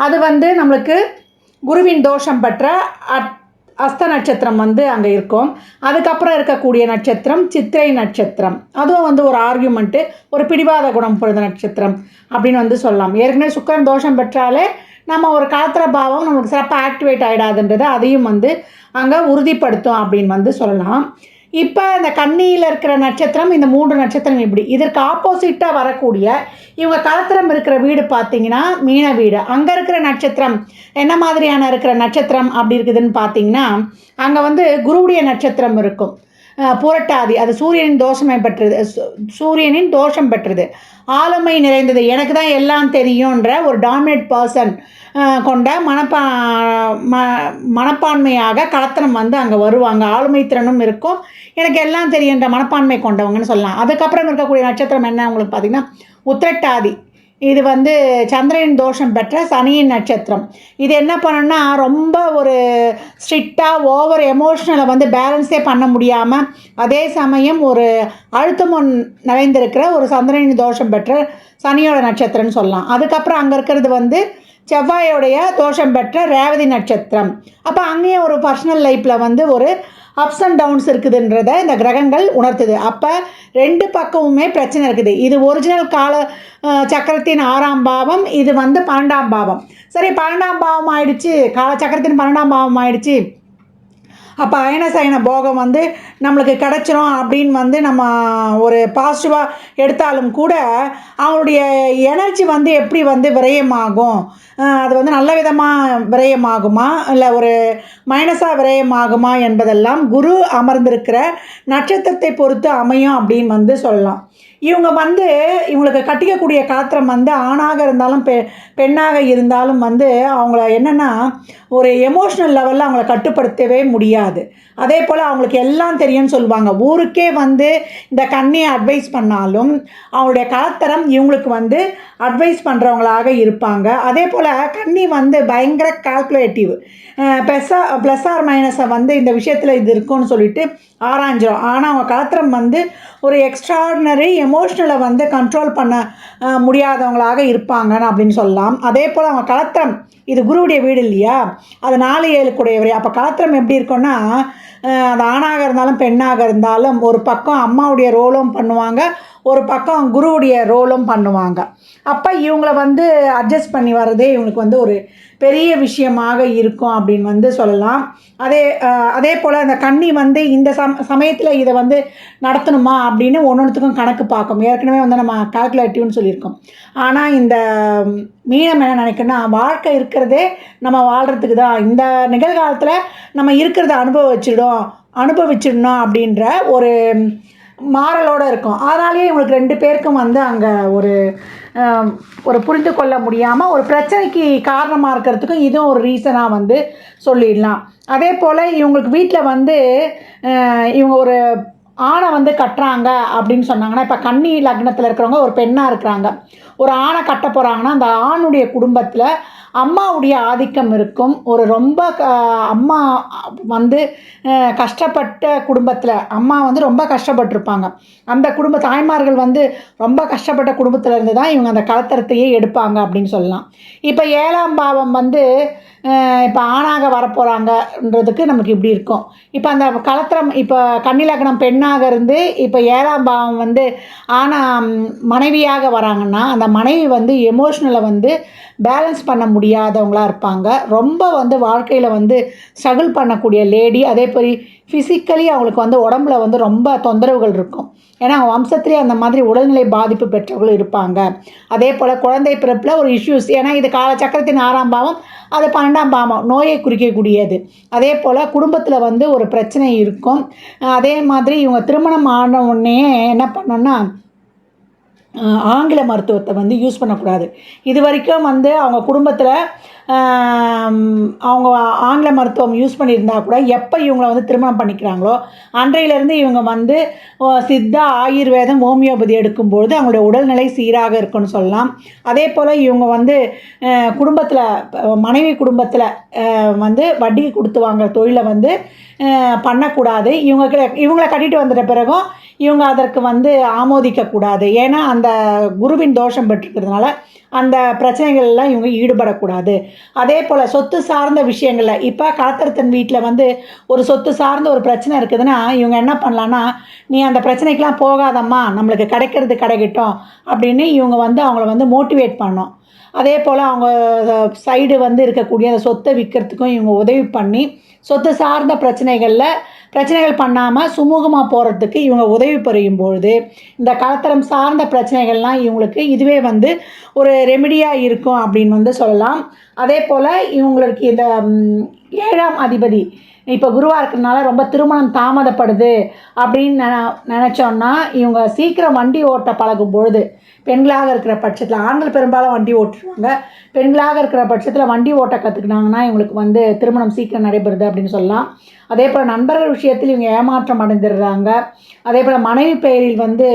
அது வந்து நம்மளுக்கு குருவின் தோஷம் பெற்ற அஸ்த நட்சத்திரம் வந்து அங்கே இருக்கும். அதுக்கப்புறம் இருக்கக்கூடிய நட்சத்திரம் சித்திரை நட்சத்திரம். அதுவும் வந்து ஒரு ஆர்கியூமெண்ட்டு, ஒரு பிடிவாத குணம் பொருந்த நட்சத்திரம் அப்படின்னு வந்து சொல்லலாம். ஏற்கனவே சுக்கிரன் தோஷம் பெற்றாலே நம்ம ஒரு காத்திர பாவம் நமக்கு சிறப்பாக ஆக்டிவேட் ஆகிடாதுன்றது அதையும் வந்து அங்கே உறுதிப்படுத்தும் அப்படின்னு வந்து சொல்லலாம். இப்போ இந்த கன்னியில் இருக்கிற நட்சத்திரம், இந்த 3 நட்சத்திரம் இப்படி. இதற்கு ஆப்போசிட்டாக வரக்கூடிய இவங்க கலத்திரம் இருக்கிற வீடு பார்த்தீங்கன்னா மீன வீடு. அங்கே இருக்கிற நட்சத்திரம் என்ன மாதிரியான இருக்கிற நட்சத்திரம் அப்படி இருக்குதுன்னு பார்த்தீங்கன்னா, அங்கே வந்து குருவுடைய நட்சத்திரம் இருக்கும். புரட்டாதி, அது சூரியனின் தோஷம் பெற்றது. ஆளுமை நிறைந்தது, எனக்கு தான் எல்லாம் தெரியுன்ற ஒரு டாமினேட் பர்சன் கொண்ட மனப்பான்மையாக கலத்திரம் வந்து அங்கே வருவாங்க. ஆளுமை திறனும் இருக்கும், எனக்கு எல்லாம் தெரியுன்ற மனப்பான்மை கொண்டவங்கன்னு சொல்லலாம். அதுக்கப்புறம் இருக்கக்கூடிய நட்சத்திரம் என்ன உங்களுக்கு பார்த்திங்கன்னா உத்திரட்டாதி. இது வந்து சந்திரனின் தோஷம் பெற்ற சனியின் நட்சத்திரம். இது என்ன பண்ணணும்னா ரொம்ப ஒரு ஸ்ட்ரிக்டாக ஓவர் எமோஷ்னலை வந்து பேலன்ஸே பண்ண முடியாமல், அதே சமயம் ஒரு அழுத்தம் நிறைந்திருக்கிற ஒரு சந்திரனின் தோஷம் பெற்ற சனியோட நட்சத்திரம்னு சொல்லலாம். அதுக்கப்புறம் அங்கே இருக்கிறது வந்து செவ்வாயோடைய தோஷம் பெற்ற ரேவதி நட்சத்திரம். அப்போ அங்கேயும் ஒரு பர்சனல் லைஃப்பில் வந்து ஒரு அப்ஸ் அண்ட் டவுன்ஸ் இருக்குதுன்றதை இந்த கிரகங்கள் உணர்த்துது. அப்போ 2 பக்கமுமே பிரச்சனை இருக்குது. இது ஒரிஜினல் கால சக்கரத்தின் 6ஆம் பாவம், இது வந்து 12ஆம் பாவம். சரி, 12ஆம் பாவம் ஆயிடுச்சு, காலச்சக்கரத்தின் 12ஆம் பாவம் ஆயிடுச்சு, அப்போ அயன சயன போகம் வந்து நம்மளுக்கு கிடச்சிரும் அப்படின்னு வந்து நம்ம ஒரு பாசிட்டிவாக எடுத்தாலும் கூட அவங்களுடைய எனர்ஜி வந்து எப்படி வந்து விரயமாகும், அது வந்து நல்ல விதமாக விரயமாகுமா இல்லை ஒரு மைனஸாக விரயமாகுமா என்பதெல்லாம் குரு அமர்ந்திருக்கிற நட்சத்திரத்தை பொறுத்து அமையும் அப்படின்னு வந்து சொல்லலாம். இவங்க வந்து இவங்களுக்கு கட்டிக்கக்கூடிய காத்திரம் வந்து ஆணாக இருந்தாலும் பெண்ணாக இருந்தாலும் வந்து அவங்கள என்னென்னா ஒரு எமோஷ்னல் லெவலில் அவங்கள கட்டுப்படுத்தவே முடியாது. அதே போல் அவங்களுக்கு எல்லாம் தெரியும் தெரியும்னு சொல்லுவாங்க. ஊருக்கே வந்து இந்த கன்னியை அட்வைஸ் பண்ணாலும் அவங்களுடைய கலத்தரம் இவங்களுக்கு வந்து அட்வைஸ் பண்ணுறவங்களாக இருப்பாங்க. அதே போல் கன்னி வந்து பயங்கர கால்குலேட்டிவ், ப்ளஸ் ஆர் மைனஸை வந்து இந்த விஷயத்தில் இது இருக்குன்னு சொல்லிட்டு ஆராய்ஞ்சிடும். ஆனால் அவங்க கலத்திரம் வந்து ஒரு எக்ஸ்ட்ராடினரி எமோஷ்னலை வந்து கண்ட்ரோல் பண்ண முடியாதவங்களாக இருப்பாங்கன்னு அப்படின்னு சொல்லலாம். அதே போல் அவங்க கலத்திரம், இது குருவுடைய வீடு இல்லையா, அது 4 7 கூடையவர். அப்போ கலத்திரம் எப்படி இருக்குன்னா, அது ஆணாக இருந்தாலும் பெண்ணாக இருந்தாலும் ஒரு பக்கம் அம்மாவுடைய ரோலும் பண்ணுவாங்க, ஒரு பக்கம் குருவுடைய ரோலும் பண்ணுவாங்க. அப்போ இவங்களை வந்து அட்ஜஸ்ட் பண்ணி வர்றதே இவங்களுக்கு வந்து ஒரு பெரிய விஷயமாக இருக்கும் அப்படின்னு வந்து சொல்லலாம். அதே போல் அந்த கன்னி வந்து இந்த சமயத்தில் இதை வந்து நடத்தணுமா அப்படின்னு ஒன்றுத்துக்கும் கணக்கு பார்க்கும். ஏற்கனவே வந்து நம்ம கால்குலேட்டிவ்னு சொல்லியிருக்கோம். ஆனால் இந்த மீனம் என்ன நினைக்கணும்னா, வாழ்க்கை இருக்கிறதே நம்ம வாழ்கிறதுக்கு தான், இந்த நிகழ்காலத்தில் நம்ம இருக்கிறத அனுபவிச்சிடணும் அப்படின்ற ஒரு மாறலோடு இருக்கும். அதனாலேயே இவங்களுக்கு 2 பேருக்கும் வந்து அங்கே ஒரு புரிந்து கொள்ள முடியாமல் ஒரு பிரச்சனைக்கு காரணமாக இருக்கிறதுக்கும் இதுவும் ஒரு ரீசனாக வந்து சொல்லிடலாம். அதே போல் இவங்களுக்கு வீட்டில் வந்து இவங்க ஒரு ஆணை வந்து கட்டுறாங்க அப்படின்னு சொன்னாங்கன்னா, இப்போ கன்னி லக்னத்தில் இருக்கிறவங்க ஒரு பெண்ணாக இருக்கிறாங்க, ஒரு ஆணை கட்ட போகிறாங்கன்னா அந்த ஆணுடைய குடும்பத்தில் அம்மாவுடைய ஆதிக்கம் இருக்கும். ஒரு ரொம்ப அம்மா வந்து கஷ்டப்பட்ட குடும்பத்தில், அம்மா வந்து ரொம்ப கஷ்டப்பட்டிருப்பாங்க, அந்த தாய்மார்கள் வந்து ரொம்ப கஷ்டப்பட்ட குடும்பத்தில் இருந்து தான் இவங்க அந்த கலத்தரத்தையே எடுப்பாங்க அப்படின்னு சொல்லலாம். இப்போ 7ஆம் பாவம் வந்து இப்போ ஆணாக வரப்போகிறாங்கன்றதுக்கு நமக்கு இப்படி இருக்கும். இப்போ அந்த கலத்திரம், இப்போ கன்னி லக்னம் பெண்ணாக இருந்து இப்போ 7ஆம் பாவம் வந்து மனைவியாக வராங்கன்னா, அந்த மனைவி வந்து எமோஷ்னலை வந்து பேலன்ஸ் பண்ண முடியாதவங்களாக இருப்பாங்க. ரொம்ப வந்து வாழ்க்கையில் வந்து ஸ்ட்ரகிள் பண்ணக்கூடிய லேடி. அதே போல் ஃபிசிக்கலி அவங்களுக்கு வந்து உடம்புல வந்து ரொம்ப தொந்தரவுகள் இருக்கும். ஏன்னா அவங்க வம்சத்திலே அந்த மாதிரி உடல்நிலை பாதிப்பு பெற்றவர்களும் இருப்பாங்க. அதே போல் குழந்தை பிறப்பில் ஒரு இஷ்யூஸ், ஏன்னா இது காலச்சக்கரத்தின் 6ஆம் பாவம், அது 12ஆம் பாவம், நோயை குறிக்கக்கூடியது. அதே போல் குடும்பத்தில் வந்து ஒரு பிரச்சனை இருக்கும். அதே மாதிரி இவங்க திருமணம் ஆன உடனே என்ன பண்ணோன்னா, ஆங்கில மருத்துவத்தை வந்து யூஸ் பண்ணக்கூடாது. இது வரைக்கும் வந்து அவங்க குடும்பத்தில் அவங்க ஆங்கில மருத்துவம் யூஸ் பண்ணியிருந்தா கூட, எப்போ இவங்கள வந்து திருமணம் பண்ணிக்கிறாங்களோ அன்றையிலேருந்து இவங்க வந்து சித்தா, ஆயுர்வேதம், ஹோமியோபதி எடுக்கும்பொழுது அவங்களுடைய உடல்நிலை சீராக இருக்குன்னு சொல்லலாம். அதே போல் இவங்க வந்து குடும்பத்தில் மனைவி குடும்பத்தில் வந்து வட்டி கொடுத்து வாங்குற தொழிலை வந்து பண்ணக்கூடாது. இவங்களை கட்டிட்டு வந்துட்ட பிறகும் இவங்க அதற்கு வந்து ஆமோதிக்கக்கூடாது. ஏன்னா அந்த குருவின் தோஷம் பெற்றிருக்கிறதுனால அந்த பிரச்சனைகள்லாம் இவங்க ஈடுபடக்கூடாது. அதே போல் சொத்து சார்ந்த விஷயங்களில், இப்போ கலத்தரத்தன் வீட்டில் வந்து ஒரு சொத்து சார்ந்த ஒரு பிரச்சனை இருக்குதுன்னா இவங்க என்ன பண்ணலான்னா, நீ அந்த பிரச்சனைக்கெலாம் போகாதம்மா, நம்மளுக்கு கிடைக்கிறது கிடைக்கட்டும் அப்படின்னு இவங்க வந்து அவங்கள வந்து மோட்டிவேட் பண்ணணும். அதே போல் அவங்க சைடு வந்து இருக்கக்கூடிய அந்த சொத்தை விற்கிறதுக்கும் இவங்க உதவி பண்ணி, சொத்து சார்ந்த பிரச்சனைகள் பண்ணாமல் சுமூகமாக போகிறதுக்கு இவங்க உதவி புரியும் பொழுது இந்த கலத்தரம் சார்ந்த பிரச்சனைகள்லாம் இவங்களுக்கு இதுவே வந்து ஒரு ரெமிடியாக இருக்கும் அப்படின்னு வந்து சொல்லலாம். அதே போல் இவங்களுக்கு இந்த 7ஆம் அதிபதி இப்போ குருவாக இருக்கிறதுனால ரொம்ப திருமணம் தாமதப்படுது அப்படின்னு நினச்சோன்னா, இவங்க சீக்கிரம் வண்டி ஓட்ட பழகும் பொழுது, பெண்களாக இருக்கிற பட்சத்தில், ஆண்கள் பெரும்பாலும் வண்டி ஓட்டுவாங்க, பெண்களாக இருக்கிற பட்சத்தில் வண்டி ஓட்ட கற்றுக்கினாங்கன்னா இவங்களுக்கு வந்து திருமணம் சீக்கிரம் நடைபெறுது அப்படின்னு சொல்லலாம். அதே போல் நண்பர்கள் விஷயத்தில் இவங்க ஏமாற்றம் அடைந்துடுறாங்க. அதே போல் மனைவி பெயரில் வந்து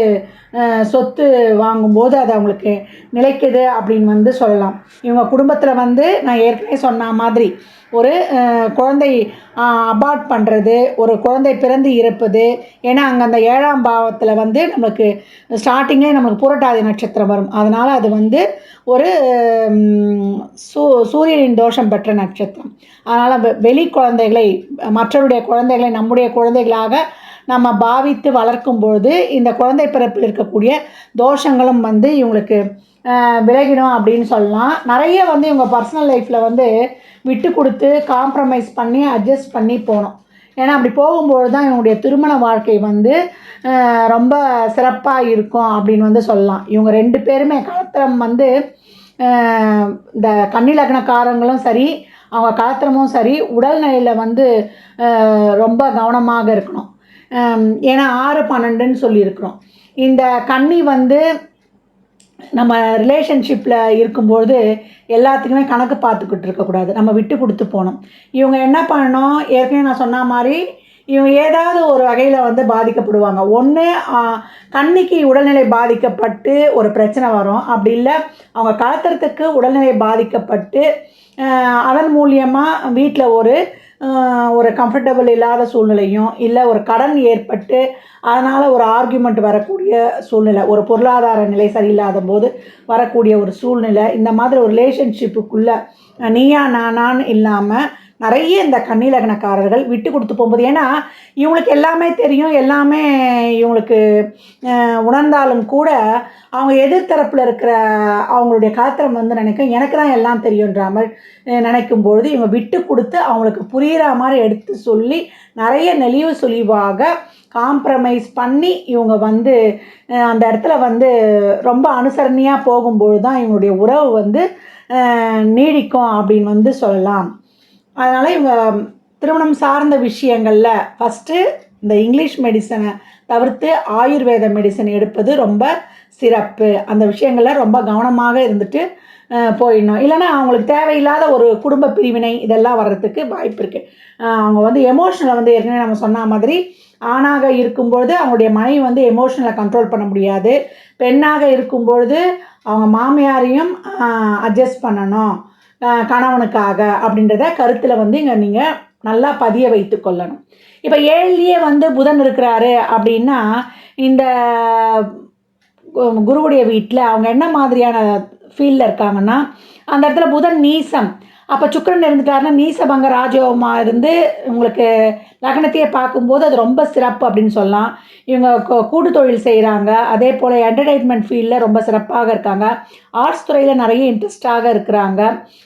சொத்து வாங்கும்போது அது அவங்களுக்கு நிலைக்குது அப்படின்னு வந்து சொல்லலாம். இவங்க குடும்பத்தில் வந்து நான் ஏற்கனவே சொன்ன மாதிரி ஒரு குழந்தை அபார்ட் பண்ணுறது, ஒரு குழந்தை பிறந்து இறப்பது. ஏன்னா அங்கே அந்த 7ஆம் பாவத்தில் வந்து நம்மளுக்கு ஸ்டார்டிங்கே நம்மளுக்கு பூரட்டாதி நட்சத்திரம் வரும். அதனால் அது வந்து ஒரு சூரியனின் தோஷம் பெற்ற நட்சத்திரம். அதனால் வெளி குழந்தைகளை, மற்றவருடைய குழந்தைகளை நம்முடைய குழந்தைகளாக நம்ம பாவித்து வளர்க்கும் பொழுது இந்த குழந்தை பிறப்பில் இருக்கக்கூடிய தோஷங்களும் வந்து இவங்களுக்கு விலகிடும் அப்படின்னு சொல்லலாம். நிறைய வந்து இவங்க பர்சனல் லைஃப்பில் வந்து விட்டு கொடுத்து காம்ப்ரமைஸ் பண்ணி அட்ஜஸ்ட் பண்ணி போகணும். ஏன்னா அப்படி போகும்பொழுது தான் இவங்களுடைய திருமண வாழ்க்கை வந்து ரொம்ப சிறப்பாக இருக்கும் அப்படின்னு வந்து சொல்லலாம். இவங்க 2 பேருமே கலத்திரம் வந்து இந்த கன்னி லக்னக்காரங்களும் சரி, அவங்க கலத்திரமும் சரி, உடல்நிலையில் வந்து ரொம்ப கவனமாக இருக்கணும். ஏன்னா 6 12ன்னு சொல்லியிருக்கிறோம். இந்த கன்னி வந்து நம்ம ரிலேஷன்ஷிப்பில் இருக்கும்பொழுது எல்லாத்துக்குமே கணக்கு பார்த்துக்கிட்டு இருக்கக்கூடாது, நம்ம விட்டு கொடுத்து போகணும். இவங்க என்ன பண்ணணும், ஏற்கனவே நான் சொன்ன மாதிரி இவங்க ஏதாவது ஒரு வகையில் வந்து பாதிக்கப்படுவாங்க. ஒன்று கன்னிக்கு உடல்நிலை பாதிக்கப்பட்டு ஒரு பிரச்சனை வரும். அப்படி இல்லை அவங்க கலத்திரத்துக்கு உடல்நிலை பாதிக்கப்பட்டு அதன் மூலியமாக வீட்டில் ஒரு கம்ஃபர்டபுள் இல்லாத சூழ்நிலையும், இல்லை ஒரு கடன் ஏற்பட்டு அதனால் ஒரு ஆர்கியூமெண்ட் வரக்கூடிய சூழ்நிலை, ஒரு பொருளாதார நிலை சரியில்லாத போது வரக்கூடிய ஒரு சூழ்நிலை, இந்த மாதிரி ஒரு ரிலேஷன்ஷிப்புக்குள்ளே நீயா நானான்னு இல்லாமல் நிறைய இந்த கன்னி லக்னக்காரர்கள் விட்டு கொடுத்து போகும்போது, ஏன்னா இவங்களுக்கு எல்லாமே தெரியும், எல்லாமே இவங்களுக்கு உணர்ந்தாலும் கூட அவங்க எதிர்த்தரப்பில் இருக்கிற அவங்களுடைய கலத்திரம் வந்து நினைக்கும் எனக்கு தான் எல்லாம் தெரியுன்ற மாதிரி நினைக்கும்பொழுது இவங்க விட்டு கொடுத்து அவங்களுக்கு புரிகிற மாதிரி எடுத்து சொல்லி நிறைய நெளிவு சுழிவாக காம்ப்ரமைஸ் பண்ணி இவங்க வந்து அந்த இடத்துல வந்து ரொம்ப அனுசரணையாக போகும்பொழுது தான் இவங்களுடைய உறவு வந்து நீடிக்கும் அப்படின்னு வந்து சொல்லலாம். அதனால் இவங்க திருமணம் சார்ந்த விஷயங்களில் ஃபஸ்ட்டு இந்த இங்கிலீஷ் மெடிசனை தவிர்த்து ஆயுர்வேத மெடிசன் எடுப்பது ரொம்ப சிறப்பு. அந்த விஷயங்களில் ரொம்ப கவனமாக இருந்துட்டு போயிடணும். இல்லைன்னா அவங்களுக்கு தேவையில்லாத ஒரு குடும்ப பிரிவினை இதெல்லாம் வர்றதுக்கு வாய்ப்பு இருக்குது. அவங்க வந்து எமோஷனலை வந்து ஏற்கனவே நம்ம சொன்ன மாதிரி ஆணாக இருக்கும்பொழுது அவங்களுடைய மனைவி வந்து எமோஷனலை கண்ட்ரோல் பண்ண முடியாது. பெண்ணாக இருக்கும்பொழுது அவங்க மாமியாரையும் அட்ஜஸ்ட் பண்ணணும் கணவனுக்காக அப்படின்றத கருத்தில் வந்து இங்கே நீங்கள் நல்லா பதிய வைத்து கொள்ளணும். இப்போ 7லேயே வந்து புதன் இருக்கிறாரு அப்படின்னா இந்த குருவுடைய வீட்டில் அவங்க என்ன மாதிரியான ஃபீல்டில் இருக்காங்கன்னா, அந்த இடத்துல புதன் நீசம். அப்போ சுக்கிரன் இருந்துட்டாருன்னா நீசபங்க ராஜயோகமாக இருந்து உங்களுக்கு லக்னத்தையே பார்க்கும்போது அது ரொம்ப சிறப்பு அப்படின்னு சொல்லலாம். இவங்க கூட்டு தொழில் செய்கிறாங்க. அதே போல் என்டர்டெயின்மெண்ட் ஃபீல்டில் ரொம்ப சிறப்பாக இருக்காங்க. ஆர்ட்ஸ் துறையில் நிறைய இன்ட்ரெஸ்டாக இருக்கிறாங்க.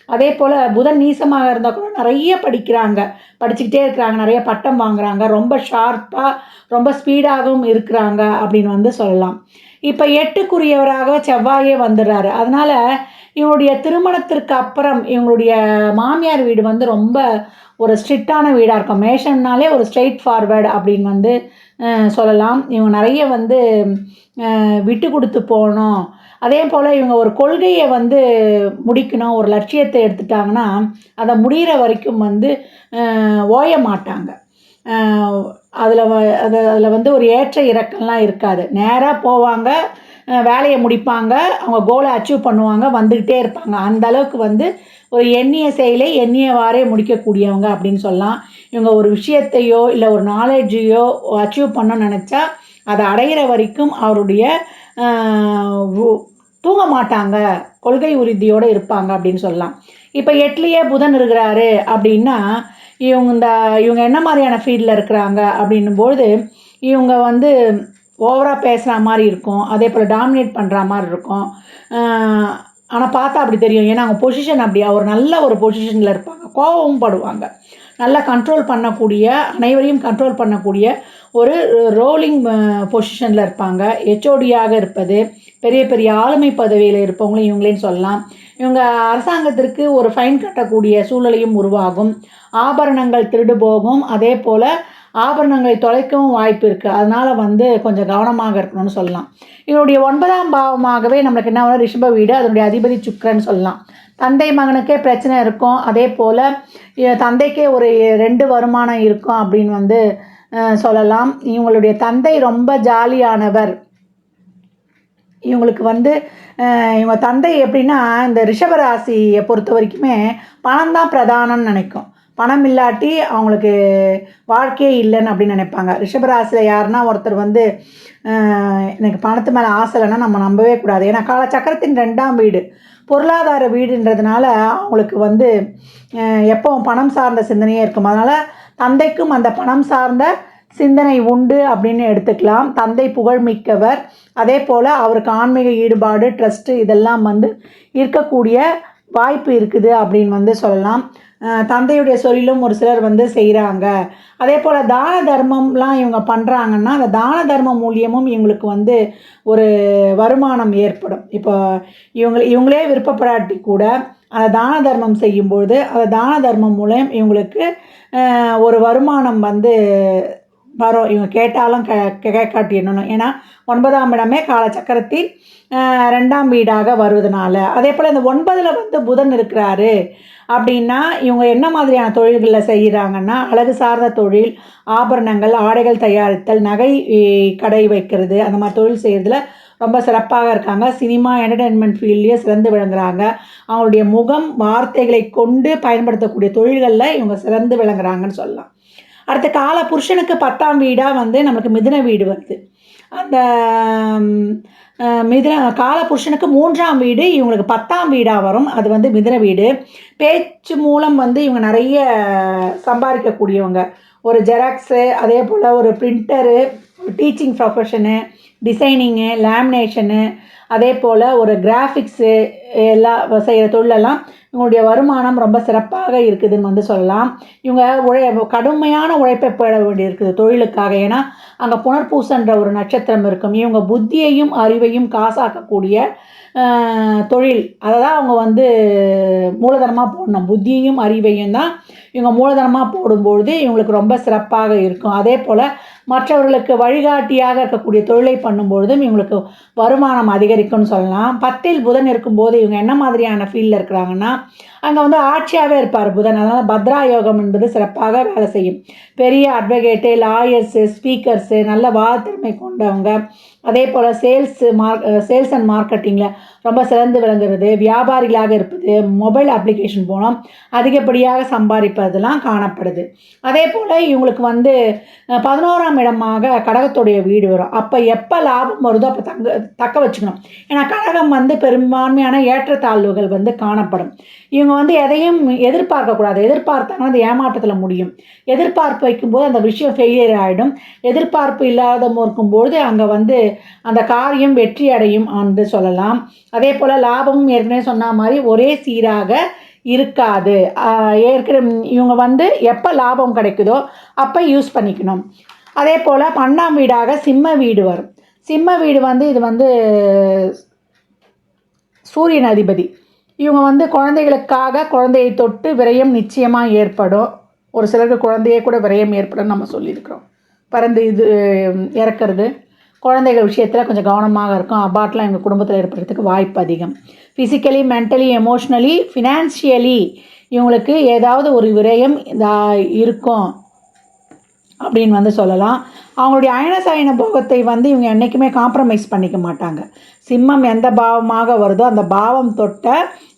அதே போல் புதன் நீசமாக இருந்தால் கூட நிறைய படிக்கிறாங்க, படிச்சுக்கிட்டே இருக்கிறாங்க, நிறைய பட்டம் வாங்குகிறாங்க, ரொம்ப ஷார்ப்பாக ரொம்ப ஸ்பீடாகவும் இருக்கிறாங்க அப்படின்னு வந்து சொல்லலாம். இப்போ 8க்குரியவராக செவ்வாயே வந்துடுறாரு. அதனால் இவங்களுடைய திருமணத்திற்கு அப்புறம் இவங்களுடைய மாமியார் வீடு வந்து ரொம்ப ஒரு ஸ்ட்ரிக்டான வீடாக இருக்கும். மேஷம்னாலே ஒரு ஸ்ட்ரெயிட் ஃபார்வேர்டு அப்படின்னு வந்து சொல்லலாம். இவங்க நிறைய வந்து விட்டு கொடுத்து போகணும். அதே போல் இவங்க ஒரு கொள்கையை வந்து முடிக்கணும், ஒரு லட்சியத்தை எடுத்துட்டாங்கன்னா அதை முடிகிற வரைக்கும் வந்து ஓய மாட்டாங்க. அதில் வந்து ஒரு ஏற்ற இறக்கம்லாம் இருக்காது. நேராக போவாங்க, வேலையை முடிப்பாங்க, அவங்க கோலை அச்சீவ் பண்ணுவாங்க, வந்துக்கிட்டே இருப்பாங்க. அந்த அளவுக்கு வந்து ஒரு எண்ணிய செயலை எண்ணியவாறே முடிக்கக்கூடியவங்க அப்படின்னு சொல்லலாம். இவங்க ஒரு விஷயத்தையோ இல்லை ஒரு நாலேஜையோ அச்சீவ் பண்ணணும்னு நினச்சா அதை அடைகிற வரைக்கும் அவருடைய தூங்க மாட்டாங்க, கொள்கை உறுதியோடு இருப்பாங்க அப்படின்னு சொல்லலாம். இப்போ 8லேயே புதன் இருக்கிறாரு அப்படின்னா இவங்க என்ன மாதிரியான ஃபீல்டில் இருக்கிறாங்க அப்படின்னும்போது இவங்க வந்து ஓவராக பேசுகிற மாதிரி இருக்கும். அதே போல் டாமினேட் பண்ணுற மாதிரி இருக்கும். ஆனால் பார்த்தா அப்படி தெரியும், ஏன்னா அவங்க பொசிஷன் அப்படியா ஒரு நல்ல ஒரு பொசிஷனில் இருப்பாங்க. கோபமும் படுவாங்க. நல்லா கண்ட்ரோல் பண்ணக்கூடிய, அனைவரையும் கண்ட்ரோல் பண்ணக்கூடிய ஒரு ரோலிங் பொசிஷனில் இருப்பாங்க. ஹெச்ஓடியாக இருப்பது, பெரிய பெரிய ஆளுமை பதவியில் இருப்பவங்களும் இவங்களேன்னு சொல்லலாம். இவங்க அரசாங்கத்திற்கு ஒரு ஃபைன் கட்டக்கூடிய சூழ்நிலையும் உருவாகும். ஆபரணங்கள் திருடு போகும். அதே போல் ஆபரணங்களை தொலைக்கவும் வாய்ப்பு இருக்குது. அதனால் வந்து கொஞ்சம் கவனமாக இருக்கணும்னு சொல்லலாம். இதனுடைய 9ஆம் பாவமாகவே நம்மளுக்கு என்ன வரும், ரிஷப வீடு, அதனுடைய அதிபதி சுக்கிரன் சொல்லலாம். தந்தை மகனுக்கே பிரச்சனை இருக்கும். அதே போல் தந்தைக்கே ஒரு 2 வருமானம் இருக்கும் அப்படின்னு வந்து சொல்லலாம். இவங்களுடைய தந்தை ரொம்ப ஜாலியானவர். இவங்களுக்கு வந்து இவங்க தந்தை எப்படின்னா இந்த ரிஷபராசியை பொறுத்த வரைக்குமே பணம் தான் பிரதானம்னு நினைக்கும். பணம் இல்லாட்டி அவங்களுக்கு வாழ்க்கையே இல்லைன்னு அப்படின்னு நினைப்பாங்க. ரிஷபராசியில் யாருன்னா ஒருத்தர் வந்து எனக்கு பணத்து மேலே ஆசை இல்லைன்னா நம்ம நம்பவே கூடாது. ஏன்னா காலச்சக்கரத்தின் 2ஆம் வீடு பொருளாதார வீடுன்றதுனால அவங்களுக்கு வந்து எப்பவும் பணம் சார்ந்த சிந்தனையே இருக்கும். அதனால் தந்தைக்கும் அந்த பணம் சார்ந்த சிந்தனை உண்டு அப்படின்னு எடுத்துக்கலாம். தந்தை புகழ்மிக்கவர். அதே போல் அவருக்கு ஆன்மீக ஈடுபாடு, ட்ரஸ்ட்டு இதெல்லாம் வந்து இருக்கக்கூடிய வாய்ப்பு இருக்குது அப்படின்னு வந்து சொல்லலாம். தந்தையுடைய சொல்லிலும் ஒரு சிலர் வந்து செய்கிறாங்க. அதே போல் தான தர்மம்லாம் இவங்க பண்ணுறாங்கன்னா அந்த தான தர்மம் மூலியமும் இவங்களுக்கு வந்து ஒரு வருமானம் ஏற்படும். இப்போ இவங்களே விருப்பப்படாட்டி கூட அந்த தான தர்மம் செய்யும்பொழுது அந்த தான தர்மம் மூலம் இவங்களுக்கு ஒரு வருமானம் வந்து வரும். இவங்க கேட்டாலும் கேட்காட்டிடணும். ஏன்னா 9ஆம் இடமே காலச்சக்கரத்தின் 2ஆம் வீடாக வருவதனால. அதே போல் இந்த 9ல் வந்து புதன் இருக்கிறாரு அப்படின்னா இவங்க என்ன மாதிரியான தொழில்களில் செய்கிறாங்கன்னா, அழகு சார்ந்த தொழில், ஆபரணங்கள், ஆடைகள் தயாரித்தல், நகை கடை வைக்கிறது, அந்த மாதிரி தொழில் செய்கிறதுல ரொம்ப சிறப்பாக இருக்காங்க. சினிமா, என்டர்டெயின்மெண்ட் ஃபீல்ட்லேயே சிறந்து விளங்குறாங்க. அவங்களுடைய முகம், வார்த்தைகளை கொண்டு பயன்படுத்தக்கூடிய தொழில்களில் இவங்க சிறந்து விளங்குறாங்கன்னு சொல்லலாம். அடுத்த கால புருஷனுக்கு 10ஆம் வீடாக வந்து நமக்கு மிதுன வீடு வருது. அந்த மிதுன கால புருஷனுக்கு 3ஆம் வீடு இவங்களுக்கு 10ஆம் வீடாக வரும். அது வந்து மிதுன வீடு. பேச்சு மூலம் வந்து இவங்க நிறைய சம்பாதிக்கக்கூடியவங்க. ஒரு ஜெராக்ஸு, அதே போல் ஒரு printer, teaching profession, designing, lamination, அதே போல் ஒரு கிராஃபிக்ஸு எல்லாம் செய்கிற தொழிலெல்லாம் இவங்களுடைய வருமானம் ரொம்ப சிறப்பாக இருக்குதுன்னு வந்து சொல்லலாம். இவங்க கடுமையான உழைப்பை பெற வேண்டியிருக்குது தொழிலுக்காக. ஏன்னா அங்கே புனர்பூசன்ற ஒரு நட்சத்திரம் இருக்கும். இவங்க புத்தியையும் அறிவையும் காசாக்கக்கூடிய தொழில். அதை தான் அவங்க வந்து மூலதனமாக போடணும். புத்தியையும் அறிவையும் தான் இவங்க மூலதனமாக போடும்பொழுது இவங்களுக்கு ரொம்ப சிறப்பாக இருக்கும். அதே போல் மற்றவர்களுக்கு வழிகாட்டியாக இருக்கக்கூடிய தொழிலை பண்ணும்பொழுதும் இவங்களுக்கு வருமானம் அதிகரிக்கும்னு சொல்லலாம். 10ல் புதன் இருக்கும்போது இவங்க என்ன மாதிரியான ஃபீல்டில் இருக்கிறாங்கன்னா, அங்கே வந்து ஆட்சியாகவே இருப்பார் புதன். அதனால் பத்ரா யோகம் என்பது சிறப்பாக வேலை செய்யும். பெரிய அட்வொகேட்டு, லாயர்ஸு, ஸ்பீக்கர்ஸு, நல்ல வாதத்திறமை கொண்டவங்க, அதே போல் சேல்ஸ் அண்ட் மார்க்கெட்டிங்கில் ரொம்ப சிறந்து விளங்குறது, வியாபாரிகளாக இருப்பது, மொபைல் அப்ளிகேஷன் மூலம் அதிகப்படியாக சம்பாதிப்பதெல்லாம் காணப்படுது. அதே போல் இவங்களுக்கு வந்து 11ஆம் இடமாக கடகத்துடைய வீடு வரும். அப்போ எப்போ லாபம் வருதோ அப்போ தக்க வச்சுக்கணும். ஏன்னா கடகம் வந்து பெரும்பான்மையான ஏற்றத்தாழ்வுகள் வந்து காணப்படும். இவங்க வந்து எதையும் எதிர்பார்க்கக்கூடாது. எதிர்பார்த்தாங்கன்னா அது ஏமாற்றத்தில் முடியும். எதிர்பார்ப்பு வைக்கும்போது அந்த விஷயம் ஃபெயிலியர் ஆகிடும். எதிர்பார்ப்பு இல்லாத இருக்கும்போது அங்கே வந்து அந்த காரியம் வெற்றி அடையும் என்று சொல்லலாம். அதே போல் லாபமும் ஏற்கனவே சொன்ன மாதிரி ஒரே சீராக இருக்காது. இவங்க வந்து எப்போ லாபம் கிடைக்குதோ அப்போ யூஸ் பண்ணிக்கணும். அதே போல் 12ஆம் வீடாக சிம்ம வீடு வரும். சிம்ம வீடு வந்து இது வந்து சூரியன் அதிபதி. இவங்க வந்து குழந்தைகளுக்காக குழந்தையை தொட்டு விரயம் நிச்சயமாக ஏற்படும். ஒரு சிலருக்கு குழந்தையே கூட விரயம் ஏற்படும் நம்ம சொல்லியிருக்கிறோம். பறந்து இது இறக்கிறது, குழந்தைகள் விஷயத்தில் கொஞ்சம் கவனமாக இருக்கும். அபார்ட்லாம் எங்கள் குடும்பத்தில் ஏற்படுறதுக்கு வாய்ப்பு அதிகம். ஃபிசிக்கலி, மென்டலி, எமோஷ்னலி, ஃபினான்ஷியலி இவங்களுக்கு ஏதாவது ஒரு விரயம் இருக்கும் அப்படின்னு வந்து சொல்லலாம். அவங்களுடைய அயனசயன போகத்தை வந்து இவங்க என்றைக்குமே காம்ப்ரமைஸ் பண்ணிக்க மாட்டாங்க. சிம்மம் எந்த பாவமாக வருதோ அந்த பாவம் தொட்ட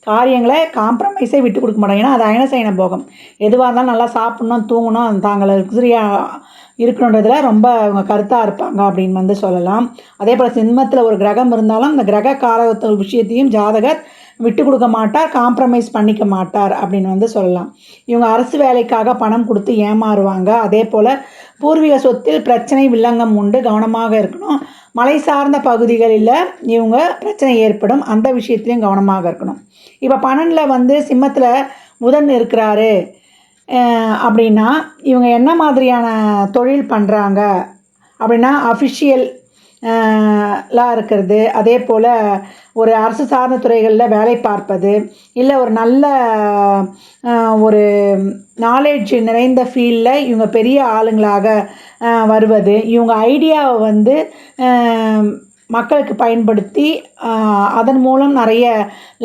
காரியங்களை காம்ப்ரமைஸே விட்டு கொடுக்க மாட்டாங்க. ஏன்னா அது அயனசயன போகம். எதுவாக இருந்தாலும் நல்லா சாப்பிட்ணும், தூங்கணும், தாங்களை லக்ஸரியாக இருக்கணுன்றதுல ரொம்ப அவங்க கருத்தாக இருப்பாங்க அப்படின்னு வந்து சொல்லலாம். அதே போல் சிம்மத்தில் ஒரு கிரகம் இருந்தாலும் அந்த கிரக காரகத்த விஷயத்தையும் ஜாதகர் விட்டு கொடுக்க மாட்டார், காம்ப்ரமைஸ் பண்ணிக்க மாட்டார் அப்படின்னு வந்து சொல்லலாம். இவங்க அரசு வேலைக்காக பணம் கொடுத்து ஏமாறுவாங்க. அதே போல் பூர்வீக சொத்தில் பிரச்சனை வில்லங்கம் உண்டு, கவனமாக இருக்கணும். மலை சார்ந்த பகுதிகளில் இவங்க பிரச்சனை ஏற்படும், அந்த விஷயத்துலையும் கவனமாக இருக்கணும். இப்போ 12ல் வந்து சிம்மத்தில் புதன் இருக்கிறாரு அப்படின்னா இவங்க என்ன மாதிரியான தொழில் பண்ணுறாங்க அப்படின்னா அஃபிஷியல் இருக்கிறது, அதே போல் ஒரு அரசு சார்ந்த துறைகளில் வேலை பார்ப்பது, இல்லை ஒரு நல்ல ஒரு நாலேஜ் நிறைந்த ஃபீல்டில் இவங்க பெரிய ஆளுங்களாக வருவது, இவங்க ஐடியாவை வந்து மக்களுக்கு பயன்படுத்தி அதன் மூலம் நிறைய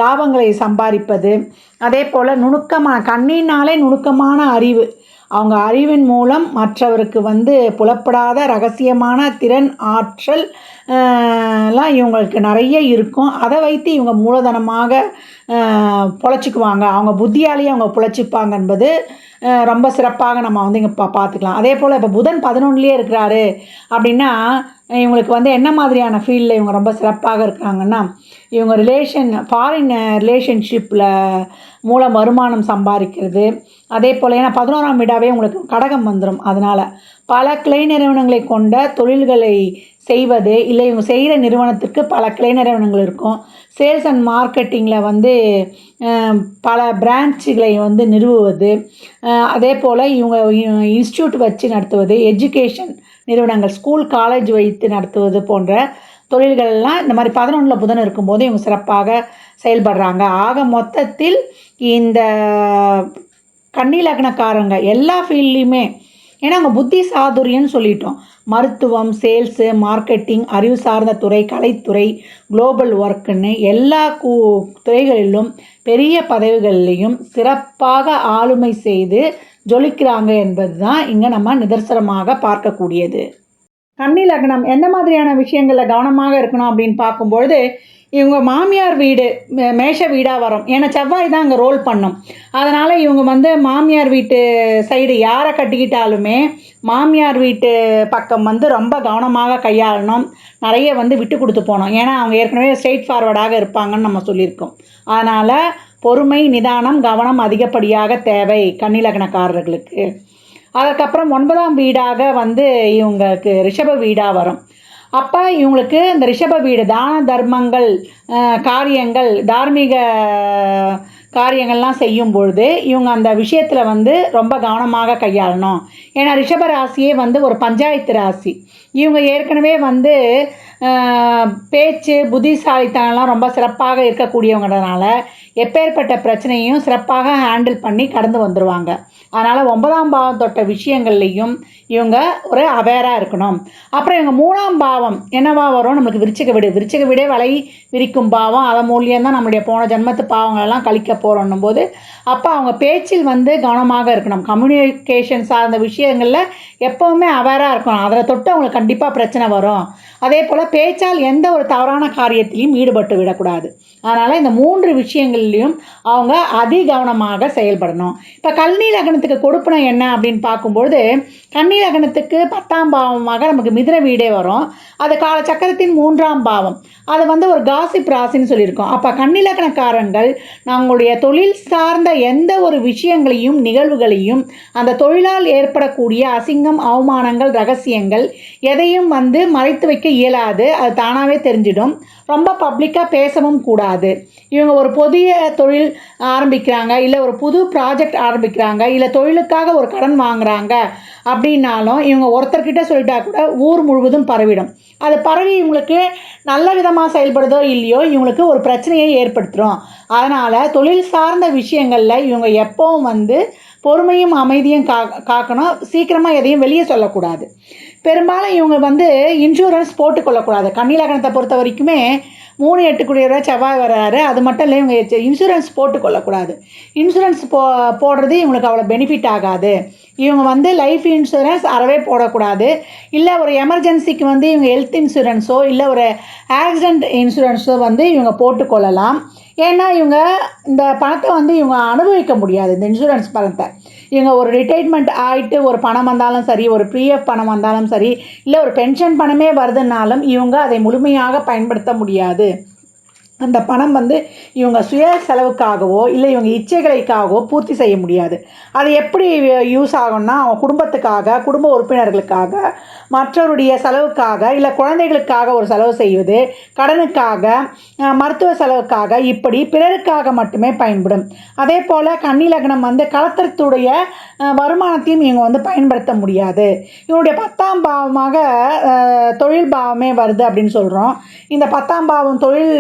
லாபங்களை சம்பாதிப்பது, அதே போல் கண்ணினாலே நுணுக்கமான அறிவு, அவங்க அறிவின் மூலம் மற்றவருக்கு வந்து புலப்படாத ரகசியமான திறன், ஆற்றல் எல்லாம் இவங்களுக்கு நிறைய இருக்கும். அதை வைத்து இவங்க மூலதனமாக பொழைச்சிக்குவாங்க. அவங்க புத்தியாலேயே அவங்க பொழைச்சிப்பாங்க என்பது ரொம்ப சிறப்பாக நம்ம வந்து இங்கே பார்த்துக்கலாம். அதே போல் இப்போ புதன் 11லேயே இருக்கிறாரு அப்படின்னா இவங்களுக்கு வந்து என்ன மாதிரியான ஃபீல்டில் இவங்க ரொம்ப சிறப்பாக இருக்கிறாங்கன்னா, இவங்க ஃபாரின் ரிலேஷன்ஷிப்பில் மூலம் வருமானம் சம்பாதிக்கிறது. அதே போல் ஏன்னா 11ஆம் வீடாகவே உங்களுக்கு கடகம் வந்துடும். அதனால் பல கிளை நிறுவனங்களை கொண்ட தொழில்களை செய்வது, இல்லை இவங்க செய்கிற நிறுவனத்துக்கு பல கிளை நிறுவனங்கள் இருக்கும். சேல்ஸ் அண்ட் மார்க்கெட்டிங்கில் வந்து பல பிரான்ச்சுகளை வந்து நிறுவுவது, அதே போல் இவங்க இன்ஸ்டியூட் வச்சு நடத்துவது, எஜுகேஷன் நிறுவனங்கள், ஸ்கூல் காலேஜ் வைத்து நடத்துவது போன்ற தொழில்கள்லாம் இந்த மாதிரி 11ல் புதன் இருக்கும்போது இவங்க சிறப்பாக செயல்படுறாங்க. ஆக மொத்தத்தில் இந்த கன்னி லக்னக்காரங்க எல்லா ஃபீல்ட்லேயுமே ஏன்னா அவங்க புத்தி சாதுரியம்னு சொல்லிட்டோம். மருத்துவம், சேல்ஸு, மார்க்கெட்டிங், அறிவு சார்ந்த துறை, கலைத்துறை, குளோபல் ஒர்க்குன்னு எல்லா துறைகளிலும் பெரிய பதவிகளிலையும் சிறப்பாக ஆளுமை செய்து ஜொலிக்கிறாங்க என்பது தான் இங்கே நம்ம நிதர்சனமாக பார்க்கக்கூடியது. கன்னி லக்னம் எந்த மாதிரியான விஷயங்களில் கவனமாக இருக்கணும் அப்படின்னு பார்க்கும்பொழுது, இவங்க மாமியார் வீடு மேஷ வீடாக வரும். ஏன்னா செவ்வாய் தான் அங்கே ரோல் பண்ணும். அதனால் இவங்க வந்து மாமியார் வீட்டு சைடு யாரை கட்டிக்கிட்டாலுமே மாமியார் வீட்டு பக்கம் வந்து ரொம்ப கவனமாக கையாளணும். நிறைய வந்து விட்டு கொடுத்து போகணும். ஏன்னா அவங்க ஏற்கனவே ஸ்ட்ரெயிட் ஃபார்வர்டாக இருப்பாங்கன்னு நம்ம சொல்லியிருக்கோம். அதனால் பொறுமை, நிதானம், கவனம் அதிகப்படியாக தேவை கன்னி லக்னக்காரர்களுக்கு. அதுக்கப்புறம் 9ஆம் வீடாக வந்து இவங்களுக்கு ரிஷப வீடாக வரும். அப்போ இவங்களுக்கு இந்த ரிஷப வீடு தான தர்மங்கள், காரியங்கள், தார்மீக காரியங்கள்லாம் செய்யும் பொழுது இவங்க அந்த விஷயத்தில் வந்து ரொம்ப கவனமாக கையாளணும். ஏன்னா ரிஷப ராசியே வந்து ஒரு பஞ்சாயத்து ராசி. இவங்க ஏற்கனவே வந்து பேச்சு, புத்திசாலித்தனம்லாம் ரொம்ப சிறப்பாக இருக்கக்கூடியவங்கிறதுனால எப்பேற்பட்ட பிரச்சனையும் சிறப்பாக ஹேண்டில் பண்ணி கடந்து வந்துடுவாங்க. அதனால் 9ஆம் பாவம் தொட்ட விஷயங்கள்லேயும் இவங்க ஒரு அவேராக இருக்கணும். அப்புறம் இவங்க 3ஆம் பாவம் என்னவா வரும்? நம்மளுக்கு விருச்சிக வீடு. விருச்சிக வீடே வலை விரிக்கும் பாவம். அதன் மூலியம்தான் நம்மளுடைய போன ஜென்மத்து பாவங்களெல்லாம் கழிக்க போகிறோன்னும் போது அப்போ அவங்க பேச்சில் வந்து கவனமாக இருக்கணும். கம்யூனிகேஷன் சார்ந்த விஷயங்களில் எப்போவுமே அவேராக இருக்கணும். அதில் தொட்டு அவங்களுக்கு கண்டிப்பாக பிரச்சனை வரும். அதே போல் பேச்சால் எந்த ஒரு தவறான காரியத்திலையும் ஈடுபட்டு விடக்கூடாது. அதனால் இந்த 3 விஷயங்கள்லையும் அவங்க அதி கவனமாக செயல்படணும். இப்போ கன்னி லக்னத்துக்கு கொடுப்பனை என்ன அப்படின்னு பார்க்கும்பொழுது, கன்னி லக்னத்துக்கு 10ஆம் பாவமாக நமக்கு மிதுன வீடே வரும். அது காலச்சக்கரத்தின் 3ஆம் பாவம். அது வந்து ஒரு காசிப் ராசின்னு சொல்லியிருக்கோம். அப்போ கன்னி லக்னக்காரங்கள் நம்மளுடைய தொழில் சார்ந்த எந்த ஒரு விஷயங்களையும், நிகழ்வுகளையும், அந்த தொழிலால் ஏற்படக்கூடிய அசிங்கம், அவமானங்கள், ரகசியங்கள் எதையும் வந்து மறைத்து வைக்க இயலாது. அது தானாகவே தெரிஞ்சிடும். ரொம்ப பப்ளிக்காக பேசவும் கூடாது. இவங்க ஒரு புதிய தொழில் ஆரம்பிக்கிறாங்க, இல்லை ஒரு புது ப்ராஜெக்ட் ஆரம்பிக்கிறாங்க, இல்லை தொழிலுக்காக ஒரு கடன் வாங்குகிறாங்க அப்படின்னாலும் இவங்க ஒருத்தர்கிட்ட சொல்லிட்டா கூட ஊர் முழுவதும் பரவிடும். அது பரவி இவங்களுக்கு நல்ல விதமாக செயல்படுதோ இல்லையோ இவங்களுக்கு ஒரு பிரச்சனையை ஏற்படுத்துகிறோம். அதனால் தொழில் சார்ந்த விஷயங்களில் இவங்க எப்போவும் வந்து பொறுமையும் அமைதியும் காக்கணும். சீக்கிரமாக எதையும் வெளியே சொல்லக்கூடாது. பெரும்பாலும் இவங்க வந்து இன்சூரன்ஸ் போட்டுக்கொள்ளக்கூடாது. கன்னி லக்னத்தை பொறுத்த வரைக்குமே 3-8 கூடியவரை செவ்வாய் வர்றாரு. அது மட்டும் இல்லை, இவங்க இன்சூரன்ஸ் போட்டுக்கொள்ளக்கூடாது. இன்சூரன்ஸ் போடுறது இவங்களுக்கு அவ்வளோ பெனிஃபிட் ஆகாது. இவங்க வந்து லைஃப் இன்சூரன்ஸ் அறவே போடக்கூடாது. இல்லை ஒரு எமர்ஜென்சிக்கு வந்து இவங்க ஹெல்த் இன்சூரன்ஸோ இல்லை ஒரு ஆக்சிடெண்ட் இன்சூரன்ஸோ வந்து இவங்க போட்டுக்கொள்ளலாம். ஏன்னா இவங்க இந்த பணத்தை வந்து இவங்க அனுபவிக்க முடியாது. இந்த இன்சூரன்ஸ் பணத்தை இவங்க ஒரு ரிட்டைர்மெண்ட் ஆகிட்டு ஒரு பணம் வந்தாலும் சரி, ஒரு பிஎஃப் பணம் வந்தாலும் சரி, இல்லை ஒரு பென்ஷன் பணமே வருதுன்னாலும் இவங்க அதை முழுமையாக பயன்படுத்த முடியாது. அந்த பணம் வந்து இவங்க சுய செலவுக்காகவோ இல்லை இவங்க இச்சைகளுக்காகவோ பூர்த்தி செய்ய முடியாது. அது எப்படி யூஸ் ஆகும்னா, அவங்க குடும்பத்துக்காக, குடும்ப உறுப்பினர்களுக்காக, மற்றவருடைய செலவுக்காக, இல்லை குழந்தைகளுக்காக ஒரு செலவு செய்வது, கடனுக்காக, மருத்துவ செலவுக்காக, இப்படி பிறருக்காக மட்டுமே பயன்படும். அதே போல் கன்னி லக்னம் வந்து கலத்திரத்துடைய வருமானத்தையும் இவங்க வந்து பயன்படுத்த முடியாது. இவனுடைய 10ஆம் பாவமாக தொழில் பாவமே வருது அப்படின்னு சொல்கிறோம். இந்த 10ஆம் பாவம் தொழில்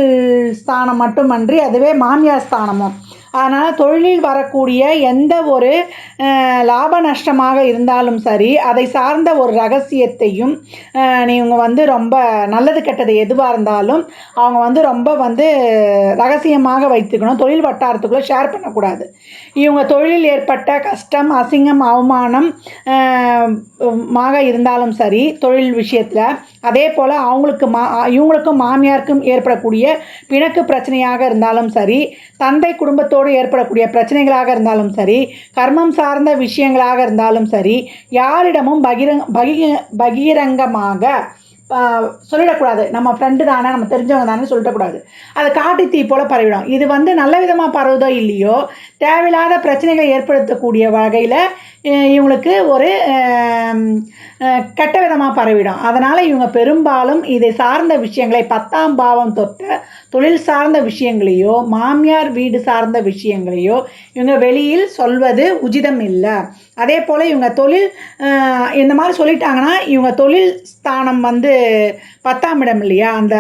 ஸ்தானம் மட்டுமன்றி அதுவே மாமியார் ஸ்தானமும். அதனால் தொழிலில் வரக்கூடிய எந்த ஒரு லாப நஷ்டமாக இருந்தாலும் சரி, அதை சார்ந்த ஒரு ரகசியத்தையும் நீங்கள் வந்து ரொம்ப நல்லது கெட்டது எதுவாக இருந்தாலும் அவங்க வந்து ரொம்ப வந்து ரகசியமாக வைத்துக்கணும். தொழில் வட்டாரத்துக்குள்ளே ஷேர் பண்ணக்கூடாது. இவங்க தொழிலில் ஏற்பட்ட கஷ்டம், அசிங்கம், அவமானம் இருந்தாலும் சரி தொழில் விஷயத்தில், அதே போல் இவங்களுக்கும் மாமியாருக்கும் ஏற்படக்கூடிய பிணக்கு பிரச்சனையாக இருந்தாலும் சரி, தந்தை குடும்பத்தோடு ஏற்படக்கூடிய பிரச்சனைகளாக இருந்தாலும் சரி, கர்மம் சார்ந்த விஷயங்களாக இருந்தாலும் சரி, யாரிடமும் பகிரங்கமாக சொல்லிடக்கூடாது. நம்ம ஃப்ரெண்டு தானே, நம்ம தெரிஞ்சவங்க தானே சொல்லிடக்கூடாது. அது காட்டு தீ போல் பரவிடும். இது வந்து நல்ல விதமாக பரவுதோ இல்லையோ தேவையில்லாத பிரச்சனைகளை ஏற்படுத்தக்கூடிய வகையில் இவங்களுக்கு ஒரு கெட்ட விதமாக பரவிடும். அதனால் இவங்க பெரும்பாலும் இதை சார்ந்த விஷயங்களை 10ஆம் பாவம் தொட்ட தொழில் சார்ந்த விஷயங்களையோ மாமியார் வீடு சார்ந்த விஷயங்களையோ இவங்க வெளியில் சொல்வது உச்சிதம் இல்லை. அதே போல் இவங்க தொழில் இந்த மாதிரி சொல்லிட்டாங்கன்னா இவங்க தொழில் ஸ்தானம் வந்து 10ஆம் இடம் இல்லையா, அந்த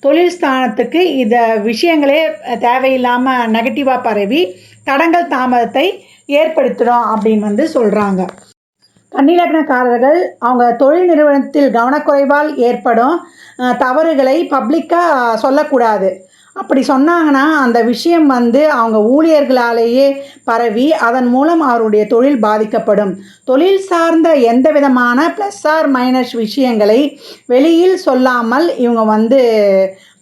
தொழில் ஸ்தானத்துக்கு இந்த விஷயங்களே தேவையில்லாமல் நெகட்டிவாக பரவி தடங்கள் தாமதத்தை ஏற்படுத்திடும் அப்படின்னு வந்து சொல்கிறாங்க. கன்னிலக்னக்காரர்கள் அவங்க தொழில் நிறுவனத்தில் கவனக்குறைவால் ஏற்படும் தவறுகளை பப்ளிக்காக சொல்லக்கூடாது. அப்படி சொன்னாங்கன்னா அந்த விஷயம் வந்து அவங்க ஊழியர்களாலேயே பரவி அதன் மூலம் அவருடைய தொழில் பாதிக்கப்படும். தொழில் சார்ந்த எந்த விதமான ப்ளஸ் ஆர் மைனஸ் விஷயங்களை வெளியில் சொல்லாமல் இவங்க வந்து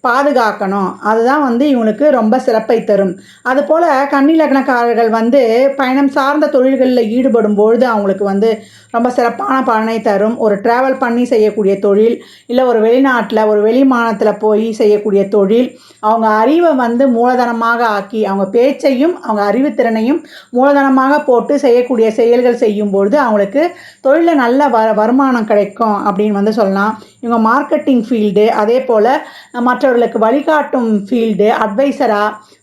பாதுகாக்கணும். அதுதான் வந்து இவங்களுக்கு ரொம்ப சிறப்பை தரும். அதுபோல் கன்னிலக்னக்காரர்கள் வந்து பயணம் சார்ந்த தொழில்களில் ஈடுபடும் பொழுது அவங்களுக்கு வந்து ரொம்ப சிறப்பான பலனை தரும். ஒரு ட்ராவல் பண்ணி செய்யக்கூடிய தொழில், இல்லை ஒரு வெளிநாட்டில் ஒரு வெளி மாநிலத்தில் போய் செய்யக்கூடிய தொழில், அவங்க அறிவை வந்து மூலதனமாக ஆக்கி அவங்க பேச்சையும் அவங்க அறிவுத்திறனையும் மூலதனமாக போட்டு செய்யக்கூடிய செயல்கள் செய்யும்பொழுது அவங்களுக்கு தொழிலில் நல்ல வருமானம் கிடைக்கும் அப்படின்னு வந்து சொல்லலாம். இவங்க மார்க்கெட்டிங் ஃபீல்டு, அதே போல் மற்றவர்களுக்கு வழிகாட்டும் ஃபீல்டு, அட்வைசராக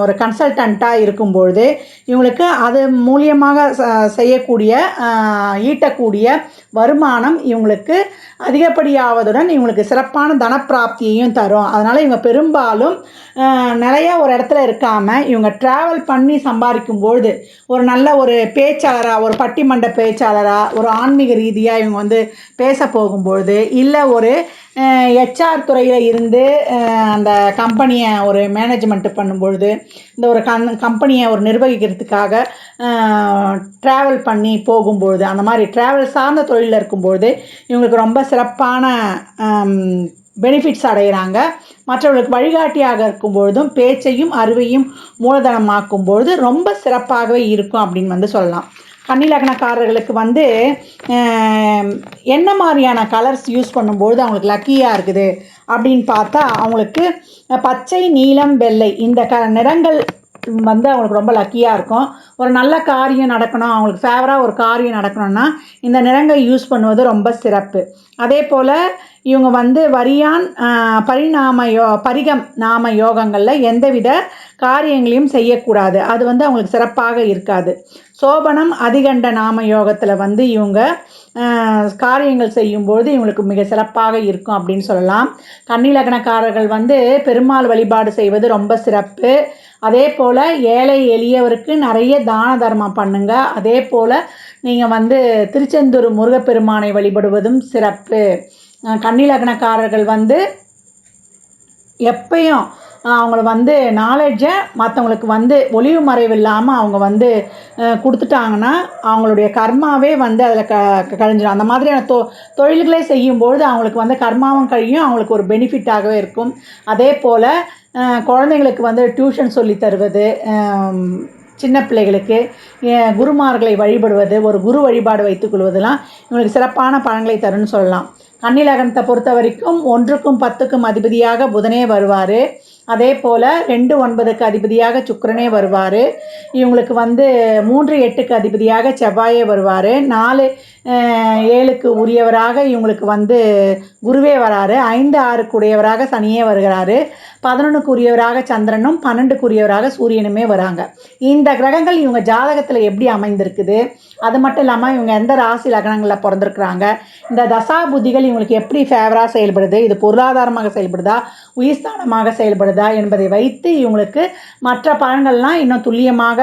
ஒரு கன்சல்டண்ட்டாக இருக்கும்பொழுது இவங்களுக்கு அது மூலியமாக செய்யக்கூடிய ஈட்டக்கூடிய வருமானம் இவங்களுக்கு அதிகப்படியாவதுடன் இவங்களுக்கு சிறப்பான தனப்பிராப்தியையும் தரும். அதனால் இவங்க பெரும்பாலும் நிறையா ஒரு இடத்துல இருக்காமல் இவங்க ட்ராவல் பண்ணி சம்பாதிக்கும்பொழுது ஒரு நல்ல ஒரு பேச்சாளராக, ஒரு பட்டிமன்ற பேச்சாளராக, ஒரு ஆன்மீக ரீதியாக இவங்க வந்து பேச போகும்பொழுது, இல்லை ஒரு ஹெச்ஆர் துறையில் இருந்து அந்த கம்பெனியை ஒரு மேனேஜ்மெண்ட்டு பண்ணும்பொழுது, இந்த ஒரு கம்பெனியை ஒரு நிர்வகிக்கிறதுக்காக ட்ராவல் பண்ணி போகும்பொழுது, அந்த மாதிரி ட்ராவல் சார்ந்த தொழிலில் இருக்கும்பொழுது இவங்களுக்கு ரொம்ப சிறப்பான பெனிஃபிட்ஸ் அடைகிறாங்க. மற்றவர்களுக்கு வழிகாட்டியாக இருக்கும்பொழுதும் பேச்சையும் அறிவையும் மூலதனமாக்கும்பொழுது ரொம்ப சிறப்பாகவே இருக்கும் அப்படின்னு வந்து சொல்லலாம். கன்னிலக்னக்காரர்களுக்கு வந்து என்ன மாதிரியான கலர்ஸ் யூஸ் பண்ணும்பொழுது அவங்களுக்கு லக்கியாக இருக்குது அப்படின்னு பார்த்தா அவங்களுக்கு பச்சை, நீலம், வெள்ளை இந்த நிறங்கள் வந்து அவங்களுக்கு ரொம்ப லக்கியாக இருக்கும். ஒரு நல்ல காரியம் நடக்கணும், அவங்களுக்கு ஃபேவராக ஒரு காரியம் நடக்கணும்னா இந்த நிறங்கள் யூஸ் பண்ணுவது ரொம்ப சிறப்பு. அதே போல் இவங்க வந்து வரியான் பரிகம் நாம யோகங்களில் எந்தவித காரியங்களையும் செய்யக்கூடாது. அது வந்து அவங்களுக்கு சிறப்பாக இருக்காது. சோபனம் அதிகண்ட நாம யோகத்தில் வந்து இவங்க காரியங்கள் செய்யும்போது இவங்களுக்கு மிக சிறப்பாக இருக்கும் அப்படின்னு சொல்லலாம். கன்னிலக்னக்காரர்கள் வந்து பெருமாள் வழிபாடு செய்வது ரொம்ப சிறப்பு. அதே போல் ஏழை எளியவருக்கு நிறைய தான தர்மம் பண்ணுங்க. அதே போல் நீங்கள் வந்து திருச்செந்தூர் முருகப்பெருமானை வழிபடுவதும் சிறப்பு. கன்னிலக்னக்காரர்கள் வந்து எப்பயும் அவங்கள வந்து நாலேஜை மற்றவங்களுக்கு வந்து ஒளிவு மறைவு இல்லாமல் அவங்க வந்து கொடுத்துட்டாங்கன்னா அவங்களுடைய கர்மாவே வந்து அதில் கழிஞ்சிடும். அந்த மாதிரியான தொழில்களே செய்யும்பொழுது அவங்களுக்கு வந்து கர்மாவும் கழியும், அவங்களுக்கு ஒரு பெனிஃபிட்டாகவே இருக்கும். அதே போல் குழந்தைங்களுக்கு வந்து டியூஷன் சொல்லி தருவது, சின்ன பிள்ளைகளுக்கு குருமார்களை வழிபடுவது, ஒரு குரு வழிபாடு வைத்துக்கொள்வதெல்லாம் இவங்களுக்கு சிறப்பான பலன்களை தரும்னு சொல்லலாம். கன்னிலக்னத்தை பொறுத்த வரைக்கும் 1க்கும் 10க்கும் அதிபதியாக புதனே வருவார். அதே போல் 2, 9க்கு அதிபதியாக சுக்கிரனே வருவார். இவங்களுக்கு வந்து 3, 8க்கு அதிபதியாக செவ்வாயே வருவார். 4, 7க்கு உரியவராக இவங்களுக்கு வந்து குருவே வராரு. 5, 6க்கு உடையவராக சனியே வருகிறாரு. 11க்கு உரியவராக சந்திரனும் 12க்கு உரியவராக சூரியனுமே வராங்க. இந்த கிரகங்கள் இவங்க ஜாதகத்தில் எப்படி அமைந்திருக்குது, அது மட்டும் இல்லாமல் இவங்க எந்த ராசி லக்னங்களில் பிறந்திருக்கிறாங்க, இந்த தசா புத்திகள் இவங்களுக்கு எப்படி ஃபேவராக செயல்படுது, இது பொருளாதாரமாக செயல்படுதா, உயிர்ஸ்தானமாக செயல்படுதா என்பதை வைத்து இவங்களுக்கு மற்ற பலன்கள்லாம் இன்னும் துல்லியமாக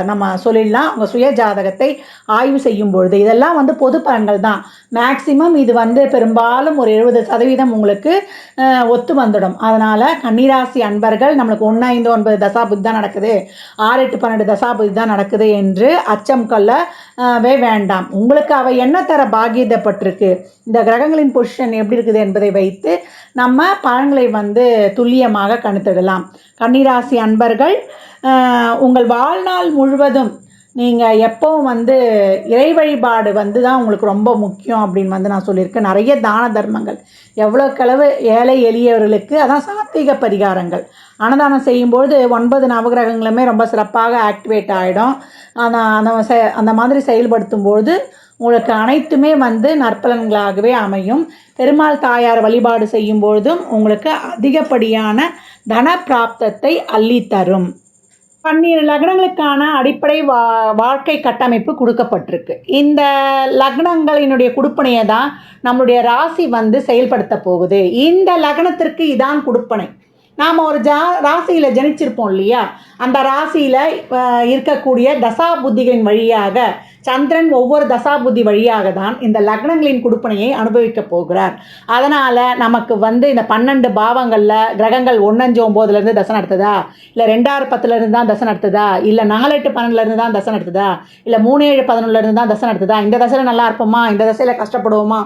நம்ம சொல்லிடலாம். அவங்க சுய ஜாதகத்தை ஆய்வு செய்யும் பொழுது இதெல்லாம் வந்து பொது பலன்கள் தான். மேக்சிமம் இது வந்து பெரும்பாலும் ஒரு 70% உங்களுக்கு ஒத்து வந்துடும். அதனால் கன்னிராசி அன்பர்கள் நம்மளுக்கு 1, 5, 9 தசாபுத்தி தான் நடக்குது, 6, 8, 12 தசாபுத்தி தான் நடக்குது என்று அச்சம் கொள்ளவே வேண்டாம். உங்களுக்கு அவை என்ன தர பாக்கியப்பட்டிருக்கு, இந்த கிரகங்களின் பொசிஷன் எப்படி இருக்குது என்பதை வைத்து நம்ம பலன்களை வந்து துல்லியமாக கணித்திடலாம். கன்னிராசி அன்பர்கள் உங்கள் வாழ்நாள் முழுவதும் நீங்கள் எப்போவும் வந்து இறை வழிபாடு வந்து தான் உங்களுக்கு ரொம்ப முக்கியம் அப்படின்னு வந்து நான் சொல்லியிருக்கேன். நிறைய தான தர்மங்கள், எவ்வளோக்களவு ஏழை எளியவர்களுக்கு, அதான் சாத்வீக பரிகாரங்கள். அன்னதானம் செய்யும்போது 9 நவகிரகங்களுமே ரொம்ப சிறப்பாக ஆக்டிவேட் ஆகிடும். அந்த மாதிரி செயல்படுத்தும்போது உங்களுக்கு அனைத்துமே வந்து நற்பலன்களாகவே அமையும். பெருமாள் தாயார் வழிபாடு செய்யும்பொழுதும் உங்களுக்கு அதிகப்படியான தன பிராப்தத்தை அள்ளித்தரும். 12 லக்னங்களுக்கான அடிப்படை வாழ்க்கை கட்டமைப்பு கொடுக்கப்பட்டிருக்கு. இந்த லக்னங்களினுடைய குடுப்பனையை தான் நம்மளுடைய ராசி வந்து செயல்படுத்த போகுது. இந்த லக்னத்திற்கு இதான் குடுப்பனை. நாம் ஒரு ராசியில் ஜனிச்சிருப்போம் இல்லையா, அந்த ராசியில் இருக்கக்கூடிய தசா புத்திகளின் வழியாக சந்திரன் ஒவ்வொரு தசா புத்தி வழியாக தான் இந்த லக்னங்களின் கொடுப்பனையை அனுபவிக்க போகிறார். அதனால் நமக்கு இந்த 12 பாவங்களில் கிரகங்கள் 1-5-9 தசை நடத்துதா, இல்லை 2-10 தான் தசை நடத்துதா, இல்லை 4-8-12 தான் தசை நடத்துதா, இல்லை 3-7-11 தான் தசை நடத்துதா, இந்த தசையில் நல்லா இருப்போமா, இந்த தசையில் கஷ்டப்படுவோமா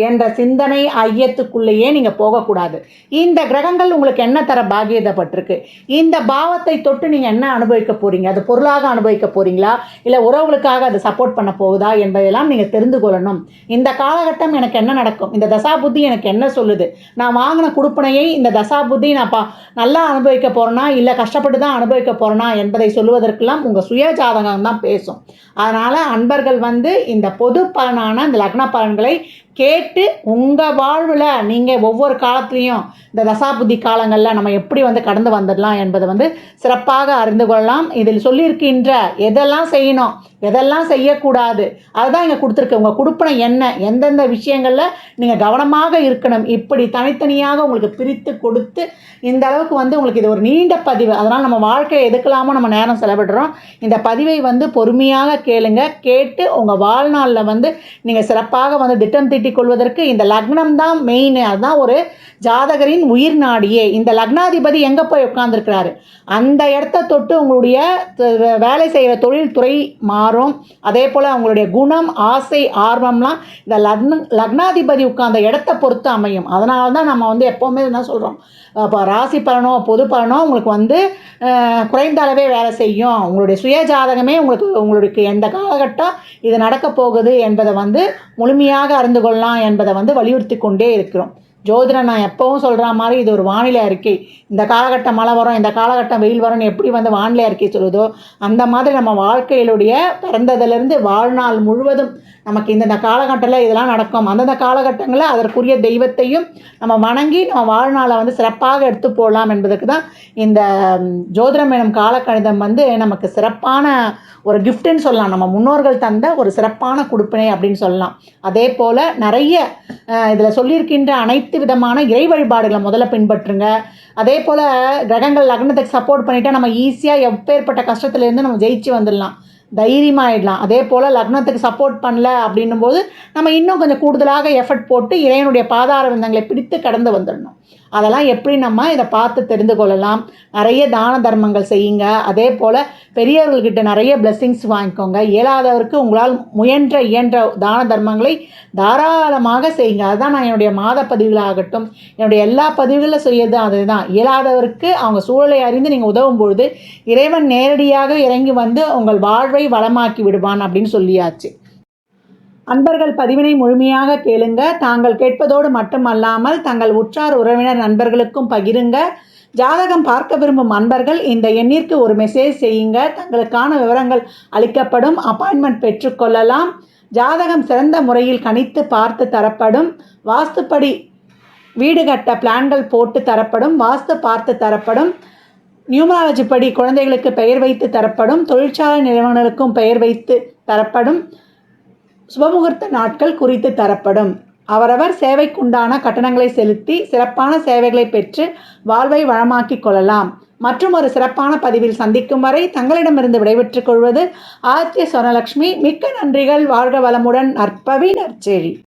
என்ற சிந்தனை ஐயத்துக்குள்ளேயே நீங்கள் போகக்கூடாது. இந்த கிரகங்கள் உங்களுக்கு என்ன தர பாக்கியதப்பட்டிருக்கு, இந்த பாவத்தை தொட்டு நீங்கள் என்ன அனுபவிக்க போகிறீங்க, அது பொருளாக அனுபவிக்க போகிறீங்களா, இல்லை உறவுகளுக்காக அது சப்போர்ட் பண்ண போகுதா என்பதெல்லாம் நீங்கள் தெரிந்து கொள்ளணும். இந்த காலகட்டம் எனக்கு என்ன நடக்கும், இந்த தசா புத்தி எனக்கு என்ன சொல்லுது, நான் வாங்கின கொடுப்பனையை இந்த தசா புத்தி நான் நல்லா அனுபவிக்க போகிறேன்னா இல்லை கஷ்டப்பட்டு தான் அனுபவிக்க போகிறேன்னா என்பதை சொல்லுவதற்கெல்லாம் உங்கள் சுய ஜாதகம் தான் பேசும். அதனால் அன்பர்கள் இந்த பொது பலனான இந்த லக்ன பலன்களை கேட்டு உங்கள் வாழ்வில் நீங்கள் ஒவ்வொரு காலத்துலேயும் இந்த தசாபுத்தி காலங்களில் நம்ம எப்படி கடந்து வந்துடலாம் என்பதை சிறப்பாக அறிந்து கொள்ளலாம். இதில் சொல்லியிருக்கின்ற எதெல்லாம் செய்யணும் எதெல்லாம் செய்யக்கூடாது அதுதான் இங்கே கொடுத்துருக்கு. உங்கள் கொடுப்பனை என்ன, எந்தெந்த விஷயங்களில் நீங்கள் கவனமாக இருக்கணும், இப்படி தனித்தனியாக உங்களுக்கு பிரித்து கொடுத்து இந்த அளவுக்கு உங்களுக்கு இது ஒரு நீண்ட பதிவு. அதனால் நம்ம வாழ்க்கையை எதுக்கலாமோ நம்ம நேரம் செலவிடுறோம். இந்த பதிவை பொறுமையாக கேளுங்க. கேட்டு உங்கள் வாழ்நாளில் நீங்கள் சிறப்பாக திட்டம் தீட்டிக் கொள்வதற்கு இந்த லக்னம் தான் மெயின். அதுதான் ஒரு ஜாதகரின் உயிர் நாடியே. இந்த லக்னாதிபதி எங்கே போய் உட்கார்ந்துருக்கிறாரு, அந்த இடத்த தொட்டு உங்களுடைய வேலை செய்கிற தொழில் துறை மாறும். அதே போல் உங்களுடைய குணம், ஆசை, ஆர்வம்லாம் இந்த லக்னாதிபதி உட்கார்ந்த இடத்த பொறுத்து அமையும். அதனால தான் நம்ம எப்போவுமே என்ன சொல்கிறோம், இப்போ ராசி பலனோ பொது பலனோ உங்களுக்கு குறைந்த அளவே வேலை செய்யும். உங்களுடைய சுய ஜாதகமே உங்களுக்கு எந்த காலகட்டம் இது நடக்க போகுது என்பதை முழுமையாக அறிந்து கொள்ளலாம் என்பதை வலியுறுத்தி கொண்டே இருக்கிறோம். ஜோதிடம் நான் எப்பவும் சொல்கிற மாதிரி இது ஒரு வானிலை அறிக்கை. இந்த காலகட்டம் மழை வரும், இந்த காலகட்டம் வெயில் வரும்னு எப்படி வானிலை அறிக்கை சொல்லுதோ அந்த மாதிரி நம்ம வாழ்க்கையிலுடைய பிறந்ததிலிருந்து வாழ்நாள் முழுவதும் நமக்கு இந்த காலகட்டத்தில் இதெல்லாம் நடக்கும். அந்தந்த காலகட்டங்களில் அதற்குரிய தெய்வத்தையும் நம்ம வணங்கி நம்ம வாழ்நாளை சிறப்பாக எடுத்து போடலாம் என்பதற்கு தான் இந்த ஜோதிடம் எனும் காலக்கணிதம் நமக்கு சிறப்பான ஒரு கிஃப்ட்டுன்னு சொல்லலாம். நம்ம முன்னோர்கள் தந்த ஒரு சிறப்பான கொடுப்பினை அப்படின்னு சொல்லலாம். அதே போல் நிறைய இதில் சொல்லியிருக்கின்ற அனைத்து விதமான இறை வழிபாடுகளை முதல்ல பின்பற்றுங்க. அதே போல் கிரகங்கள் லக்னத்துக்கு சப்போர்ட் பண்ணிவிட்டால் நம்ம ஈஸியாக எப்பேற்பட்ட கஷ்டத்துலேருந்து நம்ம ஜெயிச்சு வந்துடலாம், தைரியமாகிடலாம். அதே போல் லக்னத்துக்கு சப்போர்ட் பண்ணல அப்படின்னும் போது நம்ம இன்னும் கொஞ்சம் கூடுதலாக எஃபர்ட் போட்டு இறைவனுடைய பாதார விந்தங்களை பிடித்து கடந்து வந்துடணும். அதெல்லாம் எப்படி நம்ம இதை பார்த்து தெரிந்து கொள்ளலாம். நிறைய தான தர்மங்கள் செய்யுங்க. அதே போல் பெரியவர்கள்கிட்ட நிறைய பிளெஸ்ஸிங்ஸ் வாங்கிக்கோங்க. இயலாதவருக்கு உங்களால் இயன்ற தான தர்மங்களை தாராளமாக செய்யுங்க. அதுதான் நான் என்னுடைய மாத பதிவுகளாகட்டும் என்னுடைய எல்லா பதிவுகளில் செய்யறது அதுதான். இயலாதவருக்கு அவங்க சூழலை அறிந்து நீங்கள் உதவும் பொழுது இறைவன் நேரடியாக இறங்கி உங்கள் வாழ்வை வளமாக்கி விடுவான் அப்படின்னு சொல்லியாச்சு. அன்பர்கள் பதிவினை முழுமையாக கேளுங்க. தாங்கள் கேட்பதோடு மட்டுமல்லாமல் தங்கள் உற்றார் உறவினர் நண்பர்களுக்கும் பகிருங்க. ஜாதகம் பார்க்க விரும்பும் அன்பர்கள் இந்த எண்ணிற்கு ஒரு மெசேஜ் செய்யுங்க. தங்களுக்கான விவரங்கள் அளிக்கப்படும். அப்பாயின்மெண்ட் பெற்றுக்கொள்ளலாம். ஜாதகம் சிறந்த முறையில் கணித்து பார்த்து தரப்படும். வாஸ்துப்படி வீடு கட்ட பிளான்கள் போட்டு தரப்படும். வாஸ்து பார்த்து தரப்படும். நியூமராலஜி படி குழந்தைகளுக்கு பெயர் வைத்து தரப்படும். தொழிற்சாலை நிறுவனங்களுக்கும் பெயர் வைத்து தரப்படும். சுபமுகூர்த்த நாட்கள் குறித்து தரப்படும். அவரவர் சேவைக்குண்டான கட்டணங்களை செலுத்தி சிறப்பான சேவைகளை பெற்று வாழ்வை வளமாக்கிக் கொள்ளலாம். மற்றும் ஒரு சிறப்பான பதிவில் சந்திக்கும் வரை தங்களிடமிருந்து விடைபெற்றுக் கொள்வது ஆதித்ய சொர்ணலக்ஷ்மி. மிக்க நன்றிகள். வாழ்க வளமுடன். நற்பவி நற்செழி.